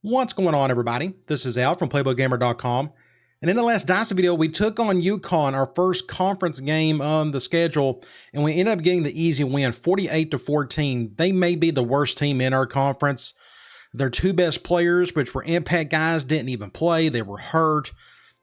What's going on, everybody? This is Al from PlayboyGamer.com. And in the last Dynasty video, we took on UConn, our first conference game on the schedule, and we ended up getting the easy win, 48-14. They may be the worst team in our conference. Their two best players, which were impact guys, didn't even play. They were hurt.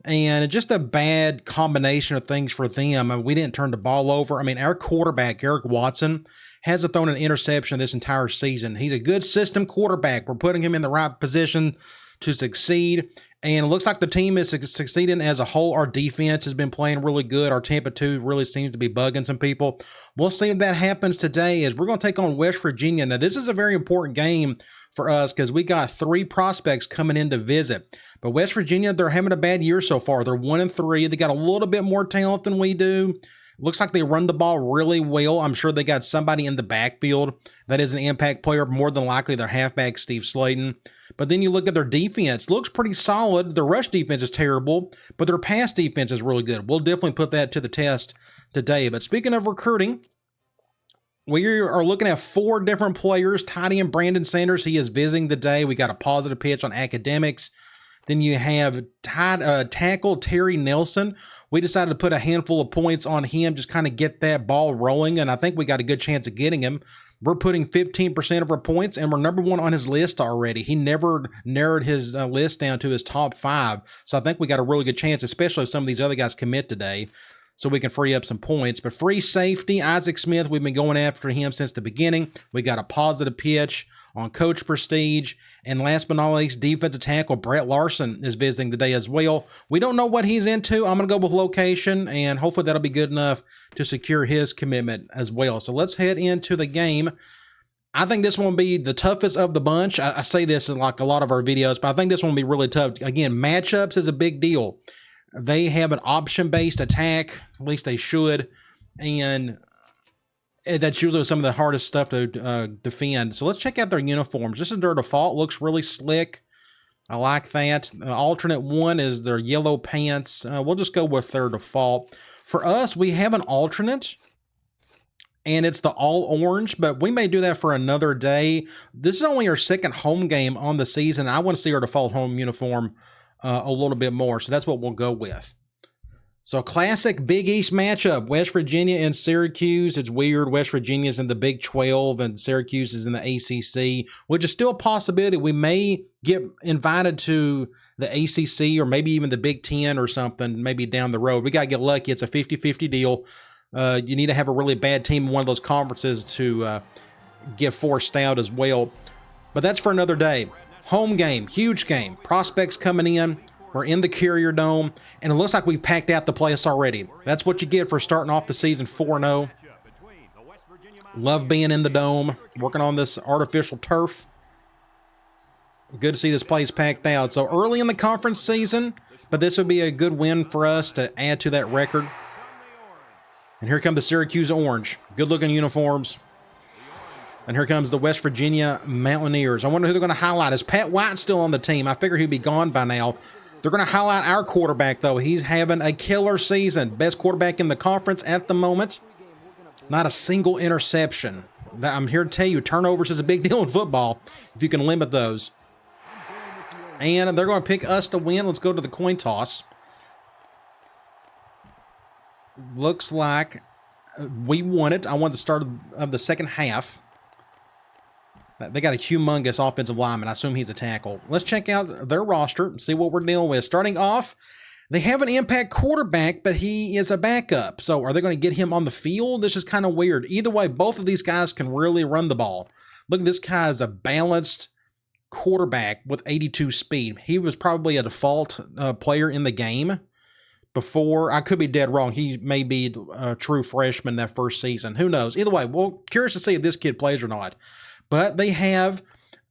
And just a bad combination of things for them. I mean, we didn't turn the ball over. I mean, our quarterback, Eric Watson, hasn't thrown an interception this entire season. He's a good system quarterback. We're putting him in the right position to succeed. And it looks like the team is succeeding as a whole. Our defense has been playing really good. Our Tampa 2 really seems to be bugging some people. We'll see if that happens today as we're going to take on West Virginia. Now, this is a very important game for us because we got 3 prospects coming in to visit. But West Virginia, they're having a bad year so far. They're 1-3. They got a little bit more talent than we do. Looks like they run the ball really well. I'm sure they got somebody in the backfield that is an impact player, more than likely their halfback, Steve Slayton. But then you look at their defense. Looks pretty solid. Their rush defense is terrible, but their pass defense is really good. We'll definitely put that to the test today. But speaking of recruiting, we are looking at 4 different players. Tight end Brandon Sanders, he is visiting today. We got a positive pitch on academics. Then you have tackle Terry Nelson. We decided to put a handful of points on him, just kind of get that ball rolling, and I think we got a good chance of getting him. We're putting 15% of our points, and we're number 1 on his list already. He never narrowed his list down to his top 5, so I think we got a really good chance, especially if some of these other guys commit today, so we can free up some points. But free safety, Isaac Smith, we've been going after him since the beginning. We got a positive pitch on Coach Prestige. And last but not least, defensive tackle Brett Larson is visiting today as well. We don't know what he's into. I'm going to go with location, and hopefully that'll be good enough to secure his commitment as well. So let's head into the game. I think this one will be the toughest of the bunch. I say this in like a lot of our videos, but I think this one will be really tough. Again, matchups is a big deal. They have an option-based attack, at least they should, and that's usually some of the hardest stuff to defend. So let's check out their uniforms. This is their default. Looks really slick. I like that. Alternate 1 is their yellow pants. We'll just go with their default. For us, we have an alternate, and it's the all orange, but we may do that for another day. This is only our second home game on the season. I want to see our default home uniform a little bit more, so that's what we'll go with. So classic Big East matchup, West Virginia and Syracuse. It's weird. West Virginia's in the Big 12 and Syracuse is in the ACC, which is still a possibility. We may get invited to the ACC or maybe even the Big 10 or something, maybe down the road. We got to get lucky. It's a 50-50 deal. You need to have a really bad team in one of those conferences to get forced out as well. But that's for another day. Home game, huge game. Prospects coming in. We're in the Carrier Dome, and it looks like we've packed out the place already. That's what you get for starting off the season 4-0. Love being in the Dome, working on this artificial turf. Good to see this place packed out. So early in the conference season, but this would be a good win for us to add to that record. And here come the Syracuse Orange. Good-looking uniforms. And here comes the West Virginia Mountaineers. I wonder who they're going to highlight. Is Pat White still on the team? I figure he'd be gone by now. They're going to highlight our quarterback, though. He's having a killer season. Best quarterback in the conference at the moment. Not a single interception. I'm here to tell you, turnovers is a big deal in football if you can limit those. And they're going to pick us to win. Let's go to the coin toss. Looks like we won it. I want the start of the second half. They got a humongous offensive lineman. I assume he's a tackle. Let's check out their roster and see what we're dealing with. Starting off, they have an impact quarterback, but he is a backup. So are they going to get him on the field? This is kind of weird. Either way, both of these guys can really run the ball. Look, this guy is a balanced quarterback with 82 speed. He was probably a default player in the game before. I could be dead wrong. He may be a true freshman that first season. Who knows? Either way, well, curious to see if this kid plays or not. But they have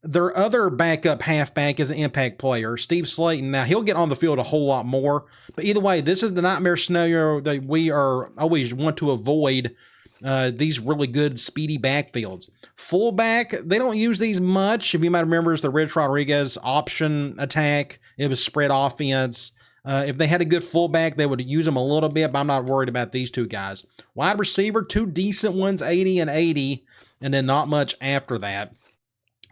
their other backup halfback is an impact player, Steve Slayton. Now, he'll get on the field a whole lot more. But either way, this is the nightmare scenario that we are always want to avoid, these really good, speedy backfields. Fullback, they don't use these much. If you might remember, it's the Rich Rodriguez option attack. It was spread offense. If they had a good fullback, they would use them a little bit, but I'm not worried about these two guys. Wide receiver, 2 decent ones, 80 and 80. And then not much after that.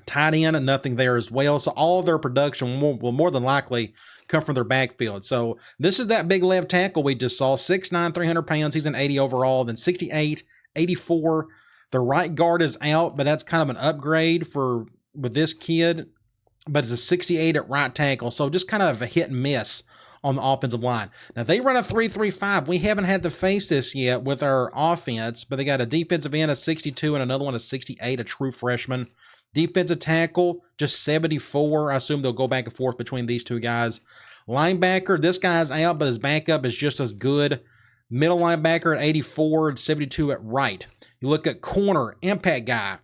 Tight end, nothing there as well. So all their production will more than likely come from their backfield. So this is that big left tackle we just saw, 6'9", 300 pounds. He's an 80 overall, then 68, 84. The right guard is out, but that's kind of an upgrade with this kid. But it's a 68 at right tackle, so just kind of a hit and miss on the offensive line. Now, they run a 3-3-5. We haven't had to face this yet with our offense, but they got a defensive end of 62 and another one of 68, a true freshman. Defensive tackle, just 74. I assume they'll go back and forth between these two guys. Linebacker, this guy's out, but his backup is just as good. Middle linebacker at 84 and 72 at right. You look at corner, impact guy.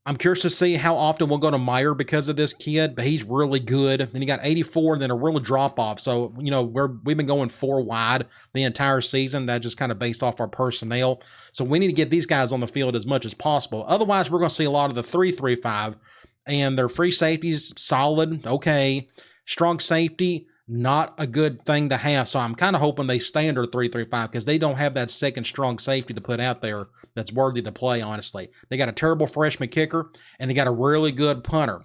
I'm curious to see how often we'll go to Meyer because of this kid, but he's really good. Then you got 84, then a real drop-off. So, you know, we've been going 4 wide the entire season. That's just kind of based off our personnel. So we need to get these guys on the field as much as possible. Otherwise, we're going to see a lot of the 3-3-5, and their free safety's solid, okay. Strong safety, not a good thing to have. So I'm kind of hoping they stay under 3-3-5 because they don't have that second strong safety to put out there that's worthy to play, honestly. They got a terrible freshman kicker, and they got a really good punter.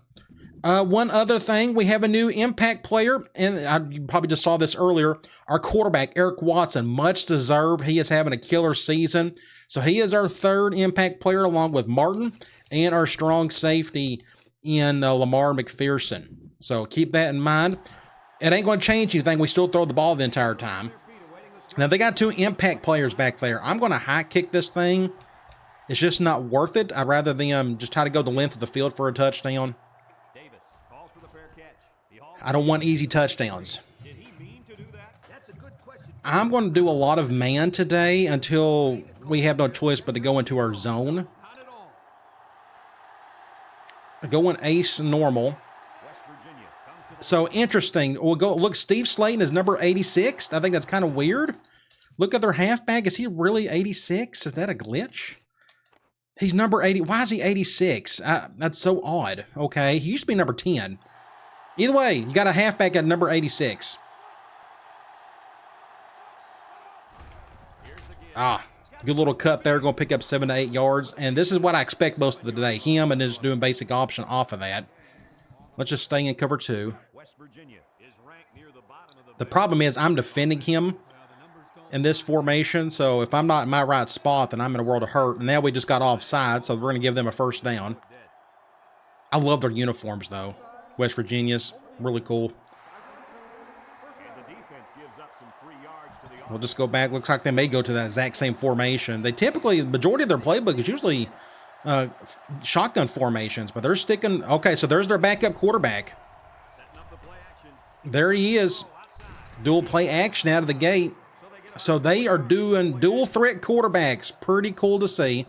One other thing, we have a new impact player, and you probably just saw this earlier. Our quarterback, Eric Watson, much deserved. He is having a killer season. So he is our third impact player along with Martin and our strong safety in Lamar McPherson. So keep that in mind. It ain't going to change anything. We still throw the ball the entire time. Now, they got 2 impact players back there. I'm going to high kick this thing. It's just not worth it. I'd rather them just try to go the length of the field for a touchdown. I don't want easy touchdowns. I'm going to do a lot of man today until we have no choice but to go into our zone. Going ace normal. So interesting. We'll go look. Steve Slayton is number 86. I think that's kind of weird. Look at their halfback. Is he really 86? Is that a glitch? He's number 80. Why is he 86? That's so odd. Okay, he used to be number 10. Either way, you got a halfback at number 86. Good little cut there. Going to pick up 7 to 8 yards. And this is what I expect most of the day. Him and just doing basic option off of that. Let's just stay in cover 2. The problem is I'm defending him in this formation, so if I'm not in my right spot, then I'm in a world of hurt. And now we just got offside, so we're going to give them a first down. I love their uniforms, though. West Virginia's really cool. We'll just go back. Looks like they may go to that exact same formation. They typically, the majority of their playbook is usually shotgun formations, but they're sticking. Okay, so there's their backup quarterback. There he is. Dual play action out of the gate. So they are doing dual threat quarterbacks. Pretty cool to see.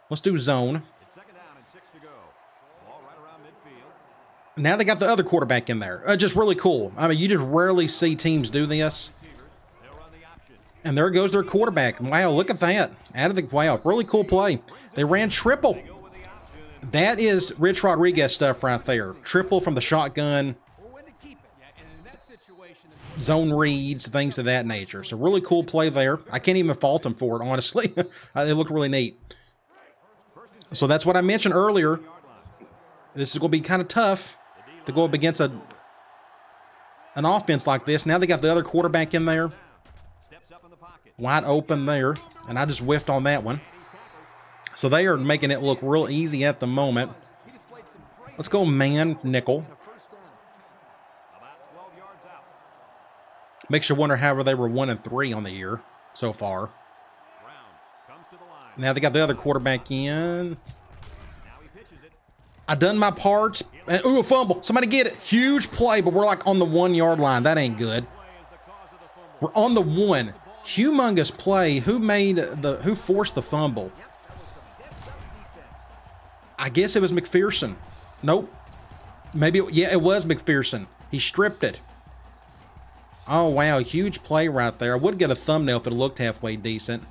Let's do zone. Now they got the other quarterback in there. Just really cool. I mean, you just rarely see teams do this. And there goes their quarterback. Wow, look at that. Wow, really cool play. They ran triple. That is Rich Rodriguez stuff right there. Triple from the shotgun. Zone reads, things of that nature. So really cool play there. I can't even fault them for it, honestly. It looked really neat. So that's what I mentioned earlier. This is going to be kind of tough to go up against an offense like this. Now they got the other quarterback in there. Wide open there. And I just whiffed on that one. So they are making it look real easy at the moment. Let's go man nickel. Makes you wonder how they were 1-3 on the year so far. Now they got the other quarterback in. I done my part. And, ooh, a fumble. Somebody get it. Huge play, but we're like on the 1-yard line. That ain't good. We're on the 1. Humongous play. Who forced the fumble? I guess it was McPherson. Nope. Maybe, yeah, it was McPherson. He stripped it. Oh, wow. Huge play right there. I would get a thumbnail if it looked halfway decent.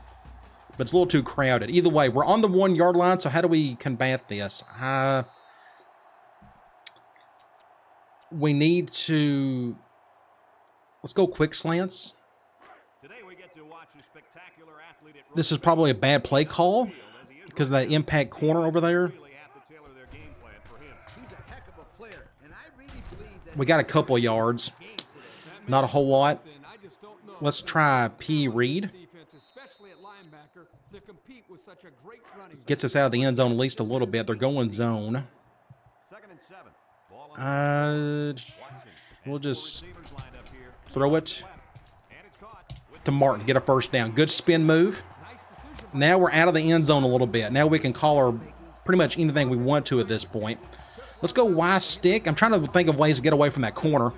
But it's a little too crowded. Either way, we're on the 1-yard line, so how do we combat this? We need to... Let's go quick slants. This is probably a bad play call because of that impact corner over there. We got a couple of yards. Not a whole lot. Let's try P. Reed. Gets us out of the end zone at least a little bit. They're going zone. We'll just throw it to Martin. Get a first down. Good spin move. Now we're out of the end zone a little bit. Now we can call our pretty much anything we want to at this point. Let's go Y stick. I'm trying to think of ways to get away from that corner.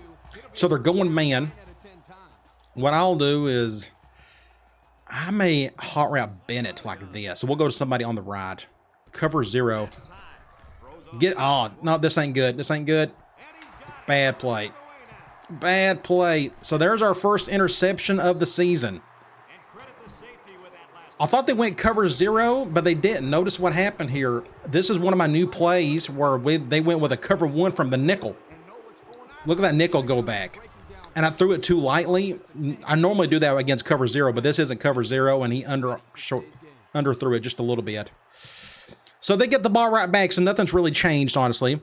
So they're going man. What I'll do is I may hot route Bennett like this. So we'll go to somebody on the right. Cover 0. Oh, no, this ain't good. This ain't good. Bad play. Bad play. So there's our first interception of the season. I thought they went cover 0, but they didn't. Notice what happened here. This is one of my new plays where they went with a cover 1 from the nickel. Look at that nickel go back. And I threw it too lightly. I normally do that against cover 0, but this isn't cover 0, and he underthrew it just a little bit. So they get the ball right back, so nothing's really changed, honestly.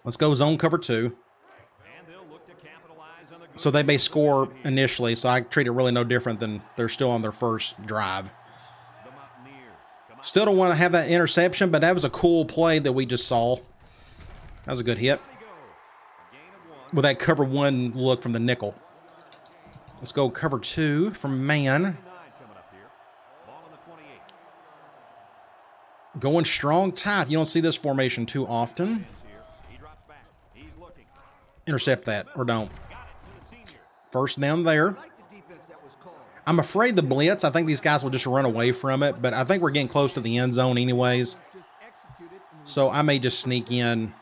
Let's go zone cover 2. So they may score initially, so I treat it really no different than they're still on their first drive. Still don't want to have that interception, but that was a cool play that we just saw. That was a good hit. With that cover 1 look from the nickel. Let's go cover 2 from man. Going strong tight. You don't see this formation too often. Intercept that, or don't. First down there. I'm afraid the blitz, I think these guys will just run away from it, but I think we're getting close to the end zone anyways. So I may just sneak in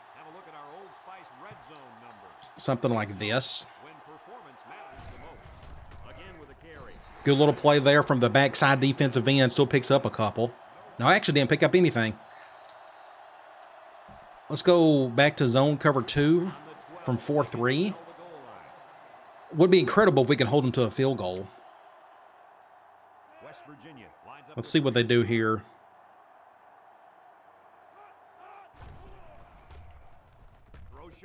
something like this. Good little play there from the backside defensive end. Still picks up a couple. No, I actually didn't pick up anything. Let's go back to zone cover 2 from 4-3. Would be incredible if we can hold them to a field goal. Let's see what they do here.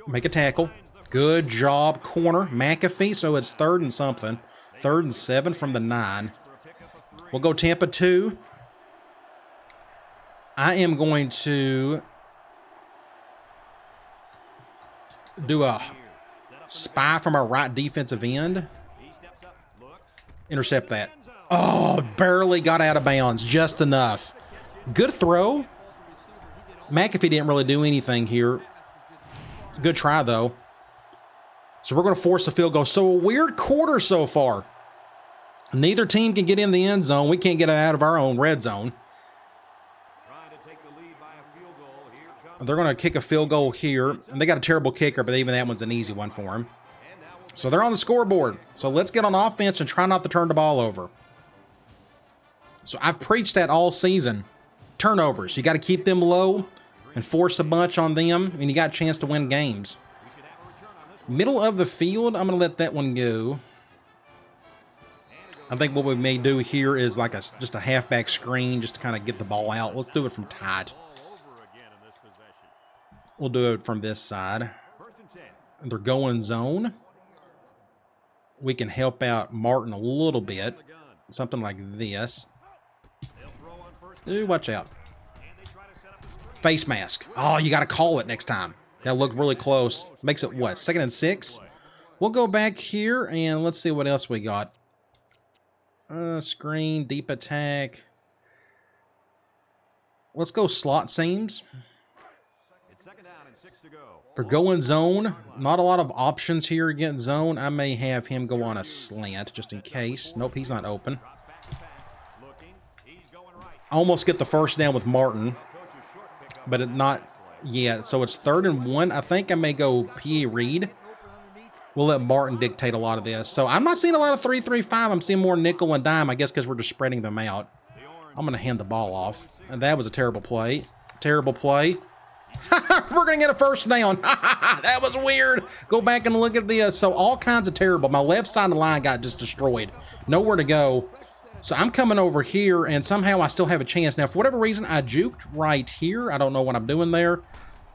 Make a tackle. Good job, corner. McAfee, so it's 3rd and something. 3rd and 7 from the 9. We'll go Tampa 2. I am going to do a spy from our right defensive end. Intercept that. Oh, barely got out of bounds. Just enough. Good throw. McAfee didn't really do anything here. Good try, though. So we're going to force a field goal. So a weird quarter so far. Neither team can get in the end zone. We can't get out of our own red zone. They're going to kick a field goal here. And they got a terrible kicker, but even that one's an easy one for them. So they're on the scoreboard. So let's get on offense and try not to turn the ball over. So I've preached that all season. Turnovers. You got to keep them low and force a bunch on them, and you got a chance to win games. Middle of the field, I'm going to let that one go. I think what we may do here is like just a halfback screen just to kind of get the ball out. Let's do it from tight. We'll do it from this side. They're going zone. We can help out Martin a little bit. Something like this. Ooh, watch out. Face mask. Oh, you got to call it next time. That looked really close. Makes it what? 2nd and 6? We'll go back here and let's see what else we got. Screen, deep attack. Let's go slot seams. They're going zone. Not a lot of options here against zone. I may have him go on a slant just in case. Nope, he's not open. I almost get the first down with Martin, but not yet. So it's 3rd and 1. I think I may go P. Reed. We'll let Martin dictate a lot of this. So I'm not seeing a lot of 3-3-5. I'm seeing more nickel and dime, I guess, because we're just spreading them out. I'm going to hand the ball off. And that was a terrible play. Terrible play. We're going to get a first down. That was weird. Go back and look at this. So all kinds of terrible. My left side of the line got just destroyed. Nowhere to go. So I'm coming over here, and somehow I still have a chance. Now, for whatever reason, I juked right here. I don't know what I'm doing there.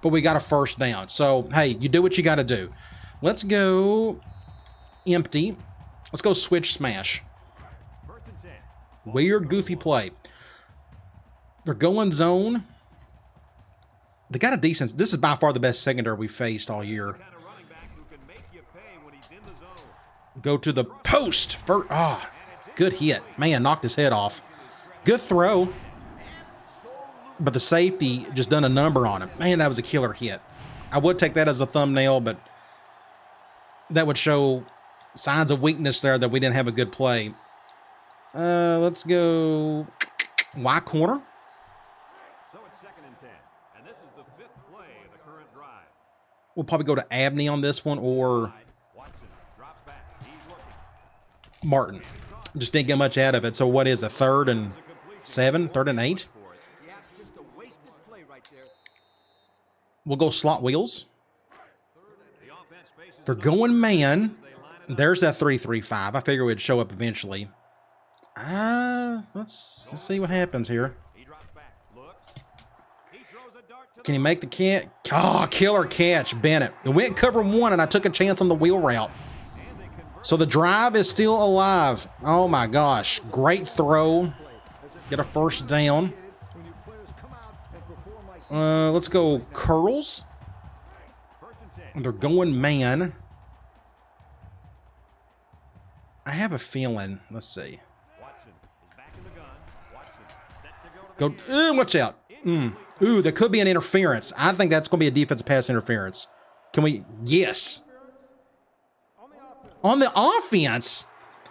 but we got a first down. So, hey, you do what you got to do. Let's go empty. Let's go switch smash. Weird, goofy play. They're going zone. They got a decent... This is by far the best secondary we faced all year. Go to the post. Good hit. Man, knocked his head off. Good throw. But the safety just done a number on him. Man, that was a killer hit. I would take that as a thumbnail, but that would show signs of weakness there that we didn't have a good play. Let's go Y corner. So it's 2nd and 10, and this is the 5th play of the current drive. We'll probably go to Abney on this one, or Martin. Just didn't get much out of it. So what is a 3rd and 7, 3rd and 8? We'll go slot wheels. They're going man. There's that 3-3-5. I figure we'd show up eventually. Let's see what happens here. Can he make the catch? Oh, killer catch, Bennett. It went cover 1, and I took a chance on the wheel route. So the drive is still alive. Oh, my gosh. Great throw. Get a first down. Let's go curls. They're going man. I have a feeling. Let's see. Go. Watch out. Ooh, there could be an interference. I think that's going to be a defensive pass interference. Can we? Yes. On the offense?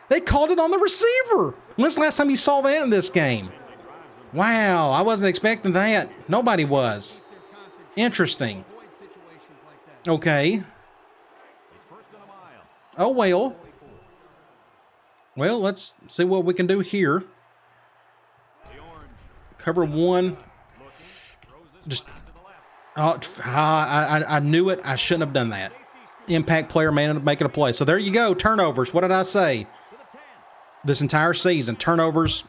They called it on the receiver. When's the last time you saw that in this game? Wow, I wasn't expecting that. Nobody was. Interesting. Okay. Oh, well. Well, let's see what we can do here. Cover 1. Just, I knew it. I shouldn't have done that. Impact player may end up making a play. So there you go. Turnovers. What did I say? This entire season, turnovers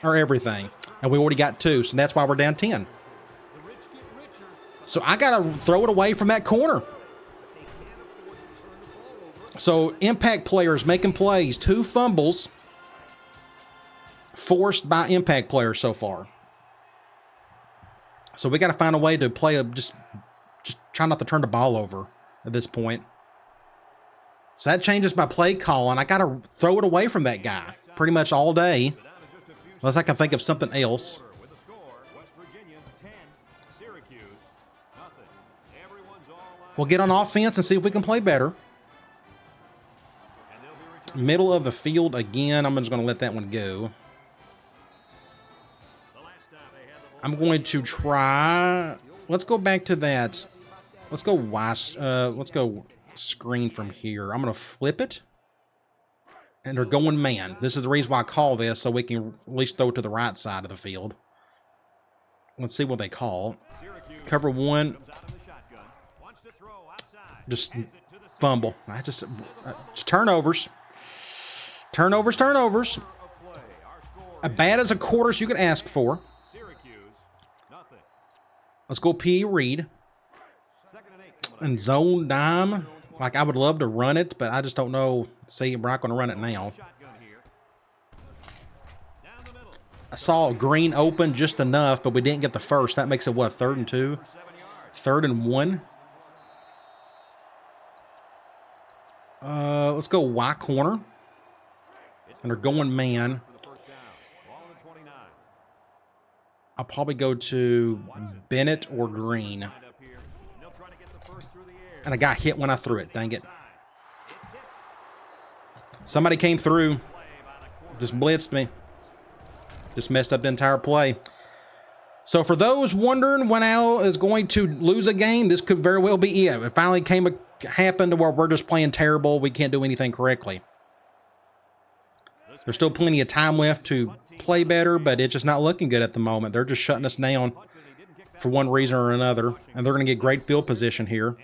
are everything. And we already got 2, so that's why we're down 10. So I got to throw it away from that corner. So impact players making plays. 2 fumbles forced by impact players so far. So we got to find a way to play just try not to turn the ball over at this point. So that changes my play calling. I got to throw it away from that guy pretty much all day, unless I can think of something else. We'll get on offense and see if we can play better. Middle of the field again. I'm just going to let that one go. I'm going to try. Let's go back to that. Let's go let's go screen from here. I'm going to flip it. And they're going man. This is the reason why I call this, so we can at least throw it to the right side of the field. Let's see what they call. Cover 1. Just fumble. Just turnovers. Turnovers. As bad as a quarter as you could ask for. Let's go P. Reed. And zone dime. Like, I would love to run it, but I just don't know. See, we're not going to run it now. I saw green open just enough, but we didn't get the first. That makes it, what, 3rd and 2? 3rd and 1? Let's go Y corner. And they're going man. I'll probably go to Bennett or Green. And I got hit when I threw it. Dang it. Somebody came through. Just blitzed me. Just messed up the entire play. So for those wondering when Al is going to lose a game, this could very well be it. It finally happened to where we're just playing terrible. We can't do anything correctly. There's still plenty of time left to play better, but it's just not looking good at the moment. They're just shutting us down for one reason or another, and they're going to get great field position here.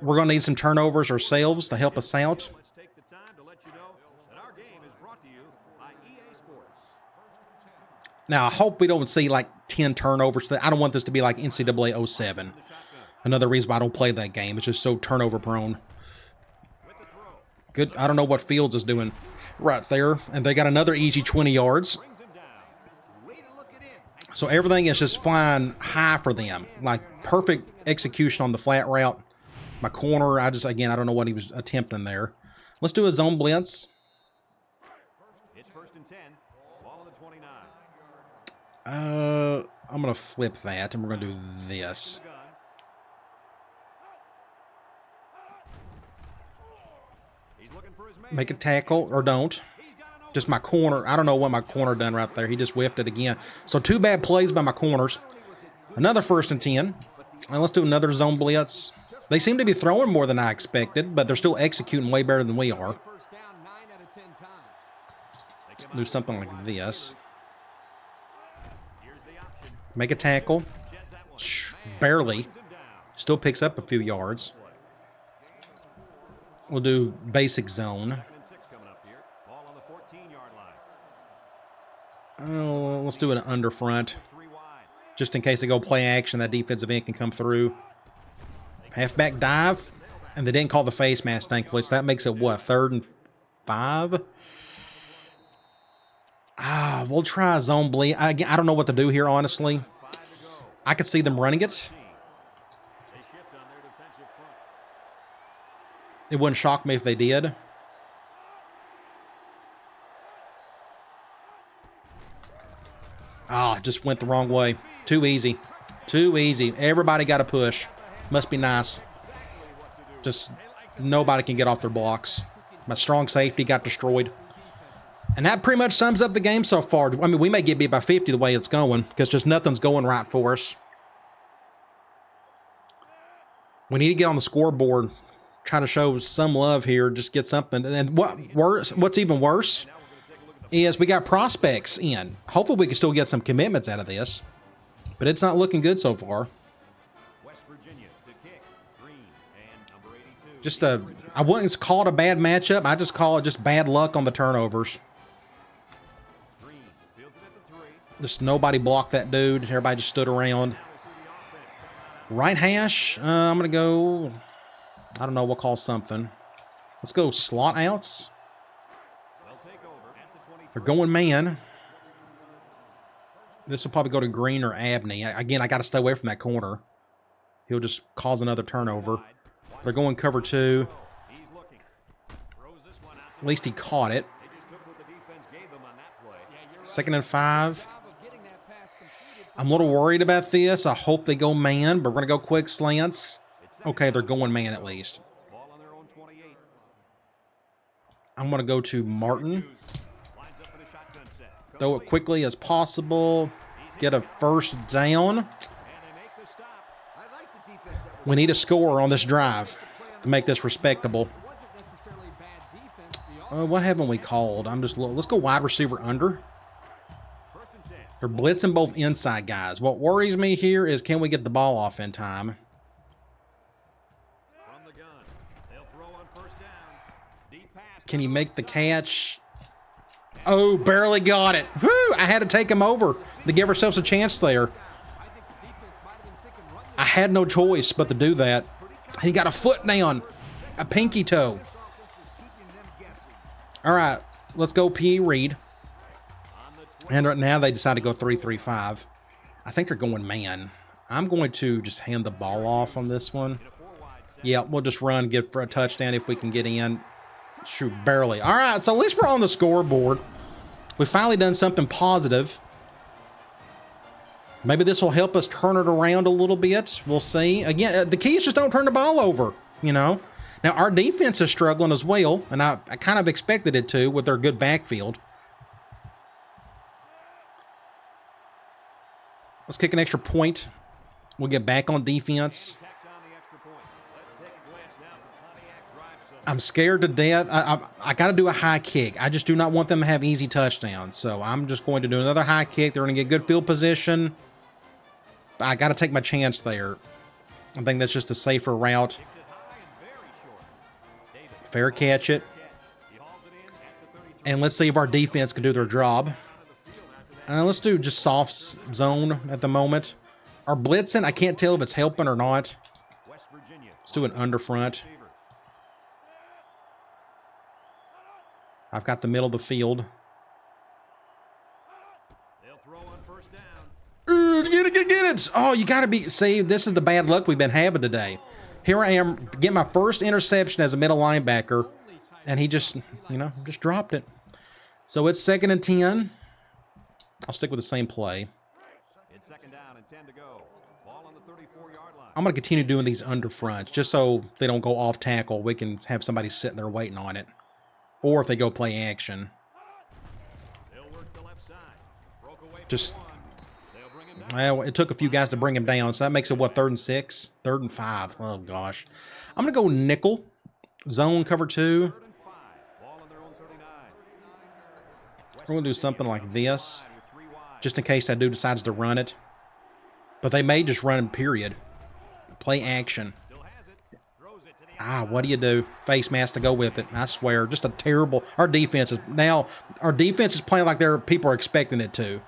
We're going to need some turnovers ourselves to help us out. Now, I hope we don't see like 10 turnovers. I don't want this to be like NCAA 07. Another reason why I don't play that game. It's just so turnover prone. Good. I don't know what Fields is doing right there. And they got another easy 20 yards. So everything is just flying high for them. Like perfect execution on the flat route. My corner, I don't know what he was attempting there. Let's do a zone blitz. It's 1st and 10. Ball on the 29. I'm going to flip that, and we're going to do this. Make a tackle, or don't. Just my corner. I don't know what my corner done right there. He just whiffed it again. So 2 bad plays by my corners. Another 1st and 10. And let's do another zone blitz. They seem to be throwing more than I expected, but they're still executing way better than we are. Do something like this. Make a tackle. Barely. Still picks up a few yards. We'll do basic zone. Oh, let's do an under front. Just in case they go play action, that defensive end can come through. Halfback dive. And they didn't call the face mask, thankfully. So that makes it, what, 3rd and 5? We'll try a zone bleed. I don't know what to do here, honestly. I could see them running it. It wouldn't shock me if they did. Just went the wrong way. Too easy. Too easy. Everybody got to push. Must be nice. Just nobody can get off their blocks. My strong safety got destroyed. And that pretty much sums up the game so far. I mean, we may get beat by 50 the way it's going because just nothing's going right for us. We need to get on the scoreboard. Try to show some love here. Just get something. And what's even worse is we got prospects in. Hopefully we can still get some commitments out of this. But it's not looking good so far. Just I wouldn't call it a bad matchup. I just call it just bad luck on the turnovers. Just nobody blocked that dude. Everybody just stood around. Right hash. I'm going to go, I don't know, we'll call something. Let's go slot outs. They're going man. This will probably go to Green or Abney. Again, I got to stay away from that corner. He'll just cause another turnover. They're going cover 2. At least he caught it. 2nd and 5. I'm a little worried about this. I hope they go man, but we're going to go quick slants. Okay, they're going man at least. I'm going to go to Martin. Throw it quickly as possible. Get a 1st down. We need a score on this drive to make this respectable. What haven't we called? Let's go wide receiver under. They're blitzing both inside guys. What worries me here is can we get the ball off in time? Can he make the catch? Oh, barely got it. Whew, I had to take him over to give ourselves a chance there. I had no choice but to do that. He got a foot down, a pinky toe. All right, let's go P. Reed. And right now they decide to go 3-3-5. I think they're going man. I'm going to just hand the ball off on this one. Yeah, we'll just run, get for a touchdown if we can get in. Shoot, barely. All right, so at least we're on the scoreboard. We've finally done something positive. Maybe this will help us turn it around a little bit. We'll see. Again, the key is just don't turn the ball over, you know. Now, our defense is struggling as well, and I kind of expected it to with their good backfield. Let's kick an extra point. We'll get back on defense. I'm scared to death. I got to do a high kick. I just do not want them to have easy touchdowns. So I'm just going to do another high kick. They're going to get good field position. But I got to take my chance there. I think that's just a safer route. Fair catch it. And let's see if our defense can do their job. Let's do just soft zone at the moment. Our blitzing, I can't tell if it's helping or not. Let's do an underfront. I've got the middle of the field. Get it. Oh, you got to be... See, this is the bad luck we've been having today. Here I am, getting my first interception as a middle linebacker, and he just, just dropped it. So it's 2nd and 10. I'll stick with the same play. It's 2nd down and 10 to go. Ball on the 34-yard line. I'm going to continue doing these underfronts just so they don't go off tackle. We can have somebody sitting there waiting on it. Or if they go play action. They'll work the left side. Broke away Just... They'll bring him down. Well, it took a few guys to bring him down, so that makes it, what, 3rd and 6? 3rd and 5. Oh, gosh. I'm going to go nickel. Zone cover 2. 3rd and 5. Ball on their own 39. We're going to do something like this, just in case that dude decides to run it. But they may just run him, period. Play action. Still has it. Throws it to the Ah, what do you do? Face mask to go with it. I swear, just a terrible... Our defense is playing like people are expecting it to.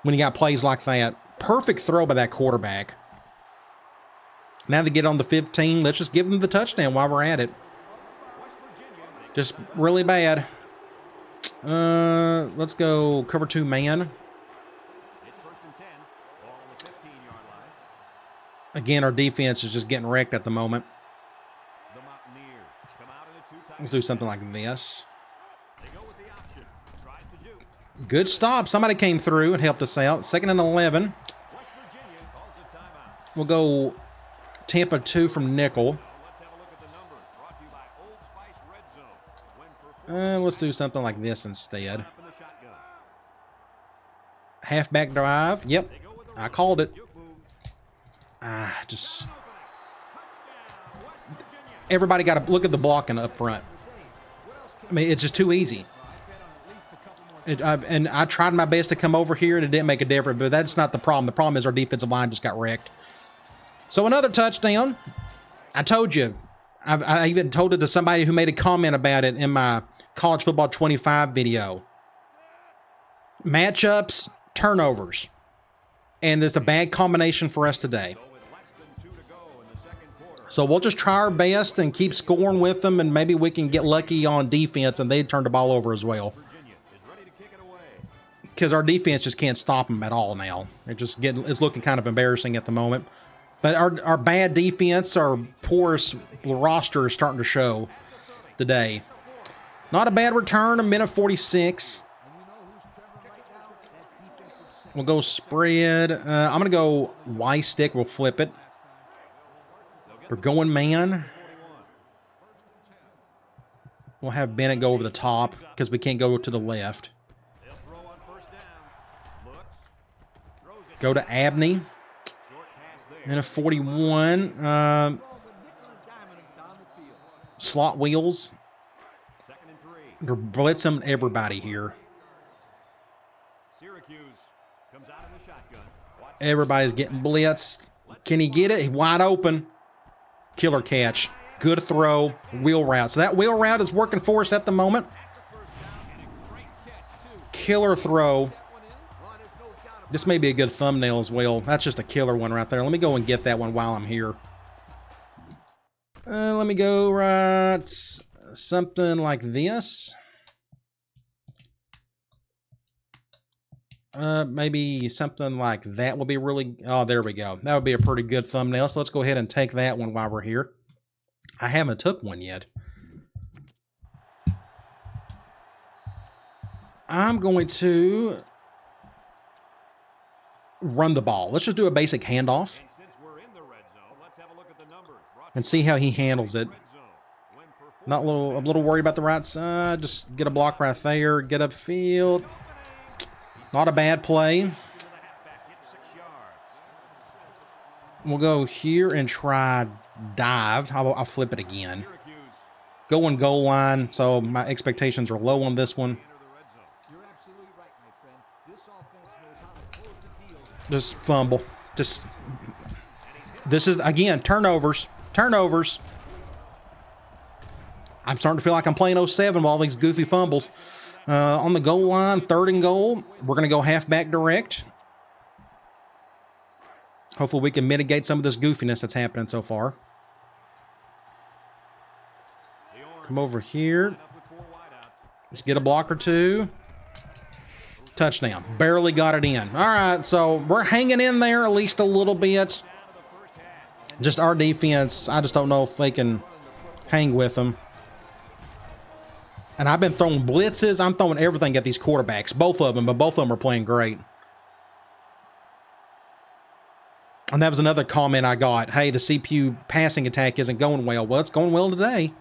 When you got plays like that. Perfect throw by that quarterback. Now they get on the 15. Let's just give them the touchdown while we're at it. Just really bad. Let's go cover 2 man. It's 1st and 10. Ball on the 15-yard line. Again, our defense is just getting wrecked at the moment. The Mountaineers come out in a two-tight. Let's do something like this. They go with the option. Tries to juke. Good stop. Somebody came through and helped us out. 2nd and 11. West Virginia calls a timeout. We'll go Tampa 2 from nickel. Let's have a look at the numbers. Brought to you by Old Spice Red Zone. When Let's do something like this instead. up in the shotgun. Halfback drive. Yep, They go with the I called it. juke move. Just Touchdown, West Virginia. everybody got to look at the blocking up front. I mean, it's just too easy. And I tried my best to come over here, and it didn't make a difference. But that's not the problem. The problem is our defensive line just got wrecked. So another touchdown. I told you. I even told it to somebody who made a comment about it in my College Football 25 video. Matchups, turnovers. And there's a bad combination for us today. With less than 2 to go in the second quarter. So we'll just try our best and keep scoring with them, and maybe we can get lucky on defense and they turn the ball over as well. Virginia is ready to kick it away. Because our defense just can't stop them at all now. It's looking kind of embarrassing at the moment. But our bad defense, our porous roster is starting to show today. Not a bad return, a minute 46. We'll go spread. I'm going to go Y stick. We'll flip it. We're going man. We'll have Bennett go over the top because we can't go to the left. They'll throw on 1st down. Looks. Throws it. Go to Abney. Short pass there. And a 41. Slot wheels. 2nd and 3. They're blitzing everybody here. Syracuse comes out in the shotgun. Watch. Everybody's getting blitzed. Can he get it? Wide open. Killer catch. Good throw. Wheel route. So that wheel route is working for us at the moment. Killer throw. This may be a good thumbnail as well. That's just a killer one right there. Let me go and get that one while I'm here. Let me go right something like this. Maybe something like that will be really... Oh, there we go. That would be a pretty good thumbnail. So let's go ahead and take that one while we're here. I haven't took one yet. I'm going to run the ball. Let's just do a basic handoff And since we're in the red zone, let's have a look at the numbers. Brought to and see how he handles it. red zone. When performing Not a little, I'm a little worried about the right side. Just get a block right there. Get upfield. Not a bad play. to the halfback, gets 6 yards. We'll go here and try dive. I'll flip it again. Syracuse Going goal line, so my expectations are low on this one. enter the red zone. You're absolutely right, my friend. This offense knows how to close the field. Just fumble. Just this is again turnovers. I'm starting to feel like I'm playing 07 with all these goofy fumbles. On the goal line, 3rd and goal, we're going to go halfback direct. Hopefully we can mitigate some of this goofiness that's happening so far. Come over here. Let's get a block or two. Touchdown. Barely got it in. All right, so we're hanging in there at least a little bit. Just our defense, I just don't know if they can hang with them. And I've been throwing blitzes. I'm throwing everything at these quarterbacks. Both of them, but both of them are playing great. And that was another comment I got. Hey, the CPU passing attack isn't going well. Well, it's going well today.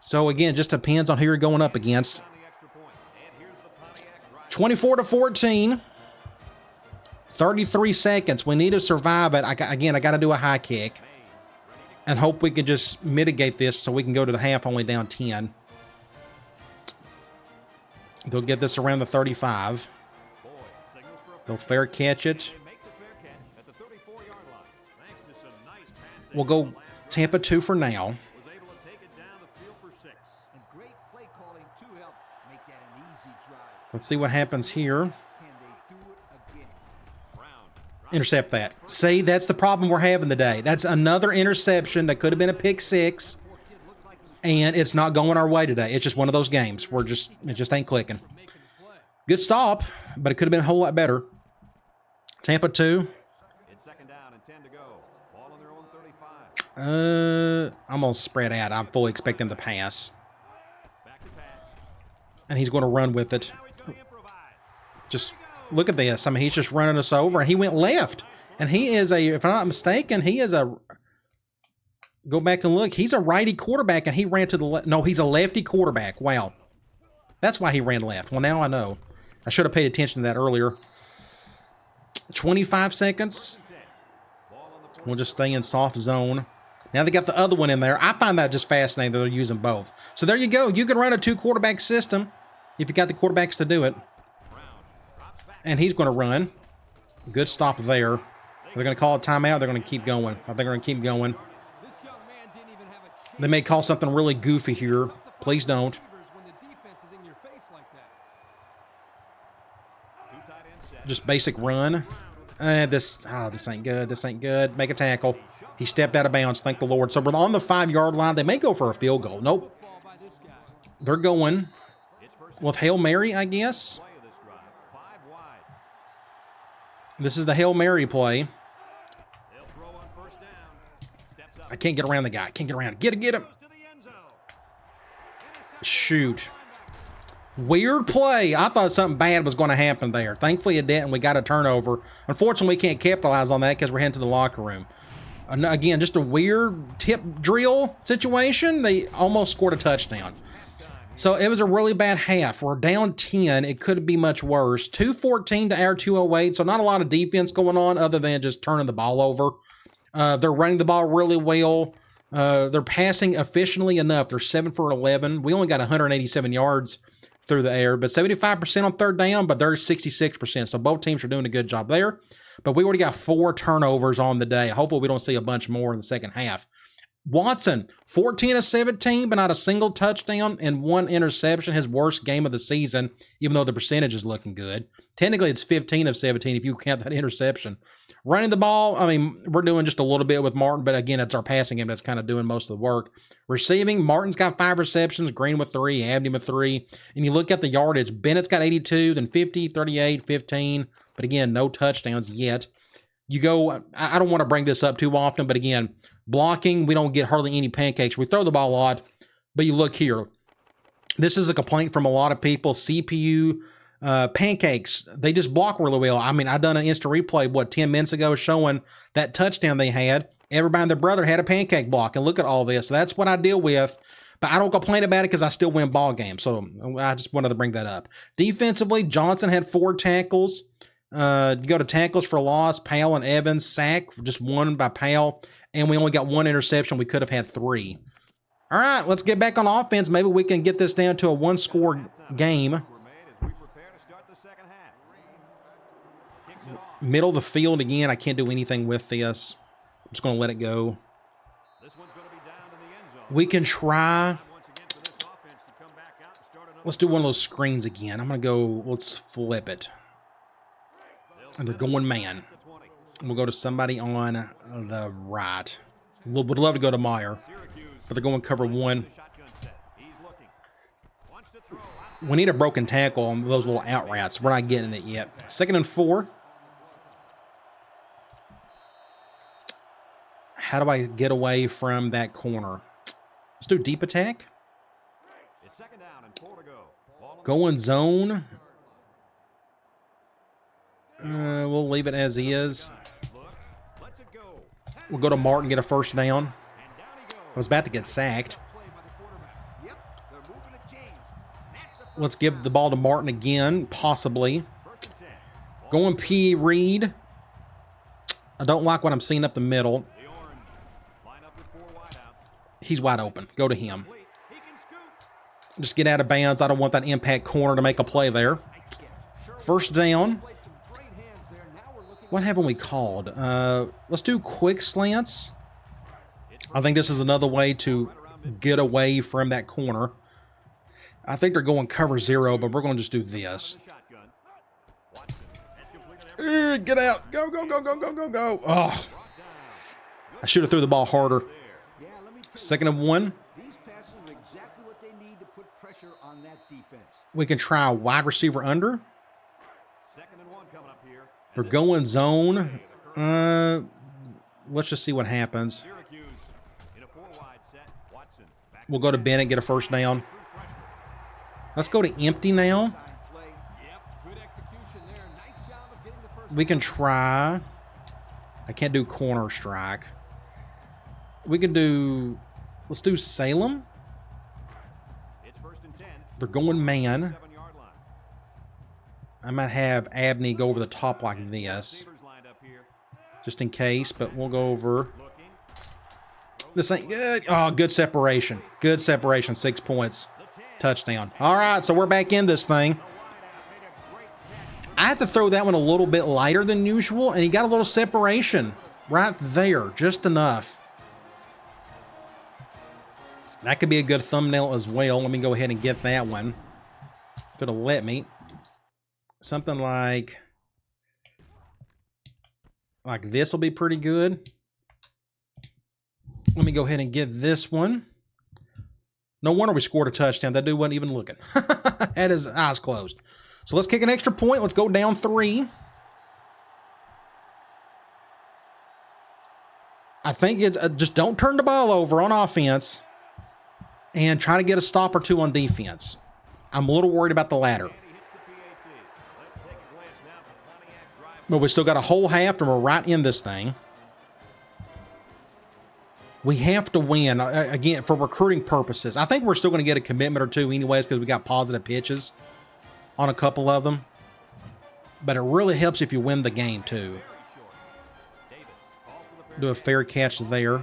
So, again, just depends on who you're going up against. 24-14. 33 seconds. We need to survive it. I got to do a high kick. And hope we can just mitigate this so we can go to the half only down 10. They'll get this around the 35. They'll fair catch it. We'll go Tampa 2 for now. Let's see what happens here. Intercept that. See, that's the problem we're having today. That's another interception that could have been a pick 6. And it's not going our way today. It's just one of those games. It just ain't clicking. Good stop, but it could have been a whole lot better. Tampa 2. It's 2nd down and 10 to go. Ball on their own 35. I'm going to spread out. I'm fully expecting the pass. Back to pass. And he's going to run with it. Now he's going to improvise. Just look at this. I mean, he's just running us over, and he went left. And he is if I'm not mistaken, he is go back and look. He's a righty quarterback, and he ran to the left. No, he's a lefty quarterback. Wow. That's why he ran left. Well, now I know. I should have paid attention to that earlier. 25 seconds. We'll just stay in soft zone. Now they got the other one in there. I find that just fascinating that they're using both. So there you go. You can run a 2-quarterback system if you got the quarterbacks to do it. And he's going to run. Good stop there. They're going to call a timeout. They're going to keep going. I think they're going to keep going. They may call something really goofy here. Please don't. Just basic run. This ain't good. This ain't good. Make a tackle. He stepped out of bounds. Thank the Lord. So we're on the 5-yard line. They may go for a field goal. Nope. They're going with Hail Mary, I guess. This is the Hail Mary play. I can't get around the guy. I can't get around. Get him. Shoot. Weird play. I thought something bad was going to happen there. Thankfully it didn't. We got a turnover. Unfortunately, we can't capitalize on that because we're heading to the locker room. Again, just a weird tip drill situation. They almost scored a touchdown. So it was a really bad half. We're down 10. It could be much worse. 2:14 to our 2:08. So not a lot of defense going on other than just turning the ball over. They're running the ball really well. They're passing efficiently enough. They're 7 for 11. We only got 187 yards through the air, but 75% on 3rd down, but they're 66%. So both teams are doing a good job there. But we already got 4 turnovers on the day. Hopefully we don't see a bunch more in the second half. Watson, 14 of 17, but not a single touchdown and 1 interception. His worst game of the season, even though the percentage is looking good. Technically, it's 15 of 17 if you count that interception. Running the ball, I mean, we're doing just a little bit with Martin, but again, it's our passing game that's kind of doing most of the work. Receiving, Martin's got 5 receptions, Green with 3, Abney with 3. And you look at the yardage, Bennett's got 82, then 50, 38, 15. But again, no touchdowns yet. You go, I don't want to bring this up too often, but again, blocking, we don't get hardly any pancakes. We throw the ball a lot, but you look here. This is a complaint from a lot of people. CPU pancakes, they just block really well. I mean, I done an instant replay, 10 minutes ago showing that touchdown they had. Everybody and their brother had a pancake block, and look at all this. So that's what I deal with, but I don't complain about it because I still win ball games. So I just wanted to bring that up. Defensively, Johnson had 4 tackles. You go to tackles for loss, Powell and Evans, sack, just 1 by Powell, and we only got 1 interception. We could have had 3. All right, let's get back on offense. Maybe we can get this down to a 1-score game. Middle of the field again. I can't do anything with this. I'm just going to let it go. We can try. Let's do one of those screens again. I'm going to go, let's flip it. And they're going man. We'll go to somebody on the right. Would love to go to Meyer, but they're going cover one. We need a broken tackle on those little out routes. We're not getting it yet. 2nd and 4. How do I get away from that corner? Let's do deep attack. Going zone. We'll leave it as is. We'll go to Martin, get a first down. I was about to get sacked. Let's give the ball to Martin again, possibly. Going P. Reed. I don't like what I'm seeing up the middle. He's wide open. Go to him. Just get out of bounds. I don't want that impact corner to make a play there. First down. What haven't we called? Let's do quick slants. I think this is another way to get away from that corner. I think they're going cover 0, but we're going to just do this. Get out. Go, go, go, go, go, go, go. Oh, I should have threw the ball harder. 2nd and 1. We can try a wide receiver under. They're going zone. Let's just see what happens. We'll go to Bennett, get a first down. Let's go to empty now. We can try. I can't do corner strike. We can do, let's do Salem. They're going man. I might have Abney go over the top like this, just in case, but we'll go over. This ain't good. Oh, good separation. Good separation, 6 points. Touchdown. All right, so we're back in this thing. I had to throw that one a little bit lighter than usual, and he got a little separation right there, just enough. That could be a good thumbnail as well. Let me go ahead and get that one, if it'll let me. Something like this will be pretty good. Let me go ahead and get this one. No wonder we scored a touchdown. That dude wasn't even looking. Had his eyes closed. So let's kick an extra point. Let's go down 3. I think it's just don't turn the ball over on offense and try to get a stop or 2 on defense. I'm a little worried about the latter. But we still got a whole half and we're right in this thing. We have to win, again, for recruiting purposes. I think we're still going to get a commitment or 2 anyways because we got positive pitches on a couple of them. But it really helps if you win the game too. Do a fair catch there.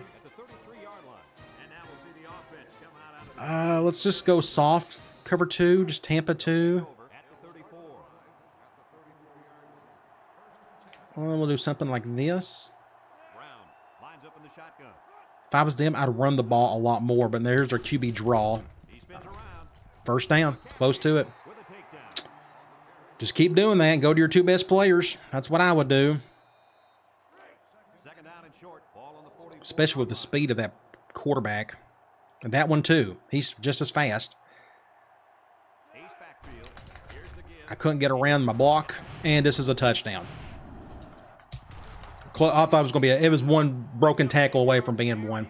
Let's just go soft. Cover 2, just Tampa 2. We'll do something like this. If I was them, I'd run the ball a lot more, but there's our QB draw. First down, close to it. Just keep doing that. Go to your 2 best players. That's what I would do. Especially with the speed of that quarterback. And that one too. He's just as fast. I couldn't get around my block, and this is a touchdown. I thought it was going to be it was one broken tackle away from being one.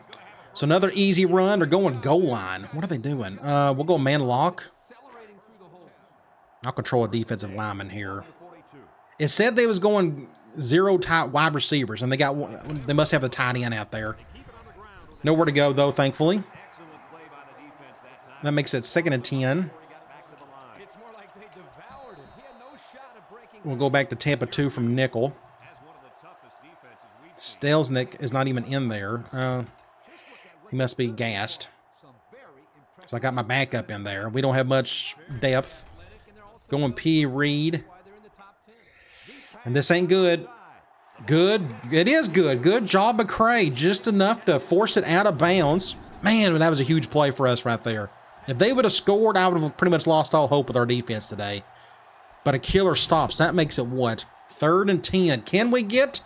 So another easy run. They're going goal line. What are they doing? We'll go man lock. I'll control a defensive lineman here. It said they was going 0 tight wide receivers, and they must have the tight end out there. Nowhere to go, though, thankfully. That makes it 2nd and 10. We'll go back to Tampa 2 from nickel. Stelznick is not even in there. He must be gassed. So I got my backup in there. We don't have much depth. Going P. Reed. And this ain't good. Good. It is good. Good job, McCray. Just enough to force it out of bounds. Man, that was a huge play for us right there. If they would have scored, I would have pretty much lost all hope with our defense today. But a killer stops. That makes it what? 3rd and 10. Can we get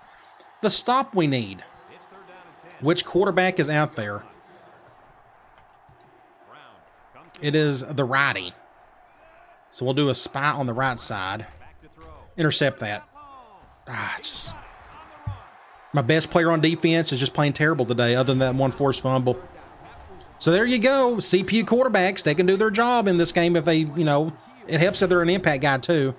the stop we need? It's 3rd down and 10. Which quarterback is out there? Brown comes to It is the righty. So we'll do a spy on the right side. back to throw. Intercept that. Just my best player on defense is just playing terrible today, other than that one forced fumble. So there you go. CPU quarterbacks, they can do their job in this game if they, it helps if they're an impact guy too.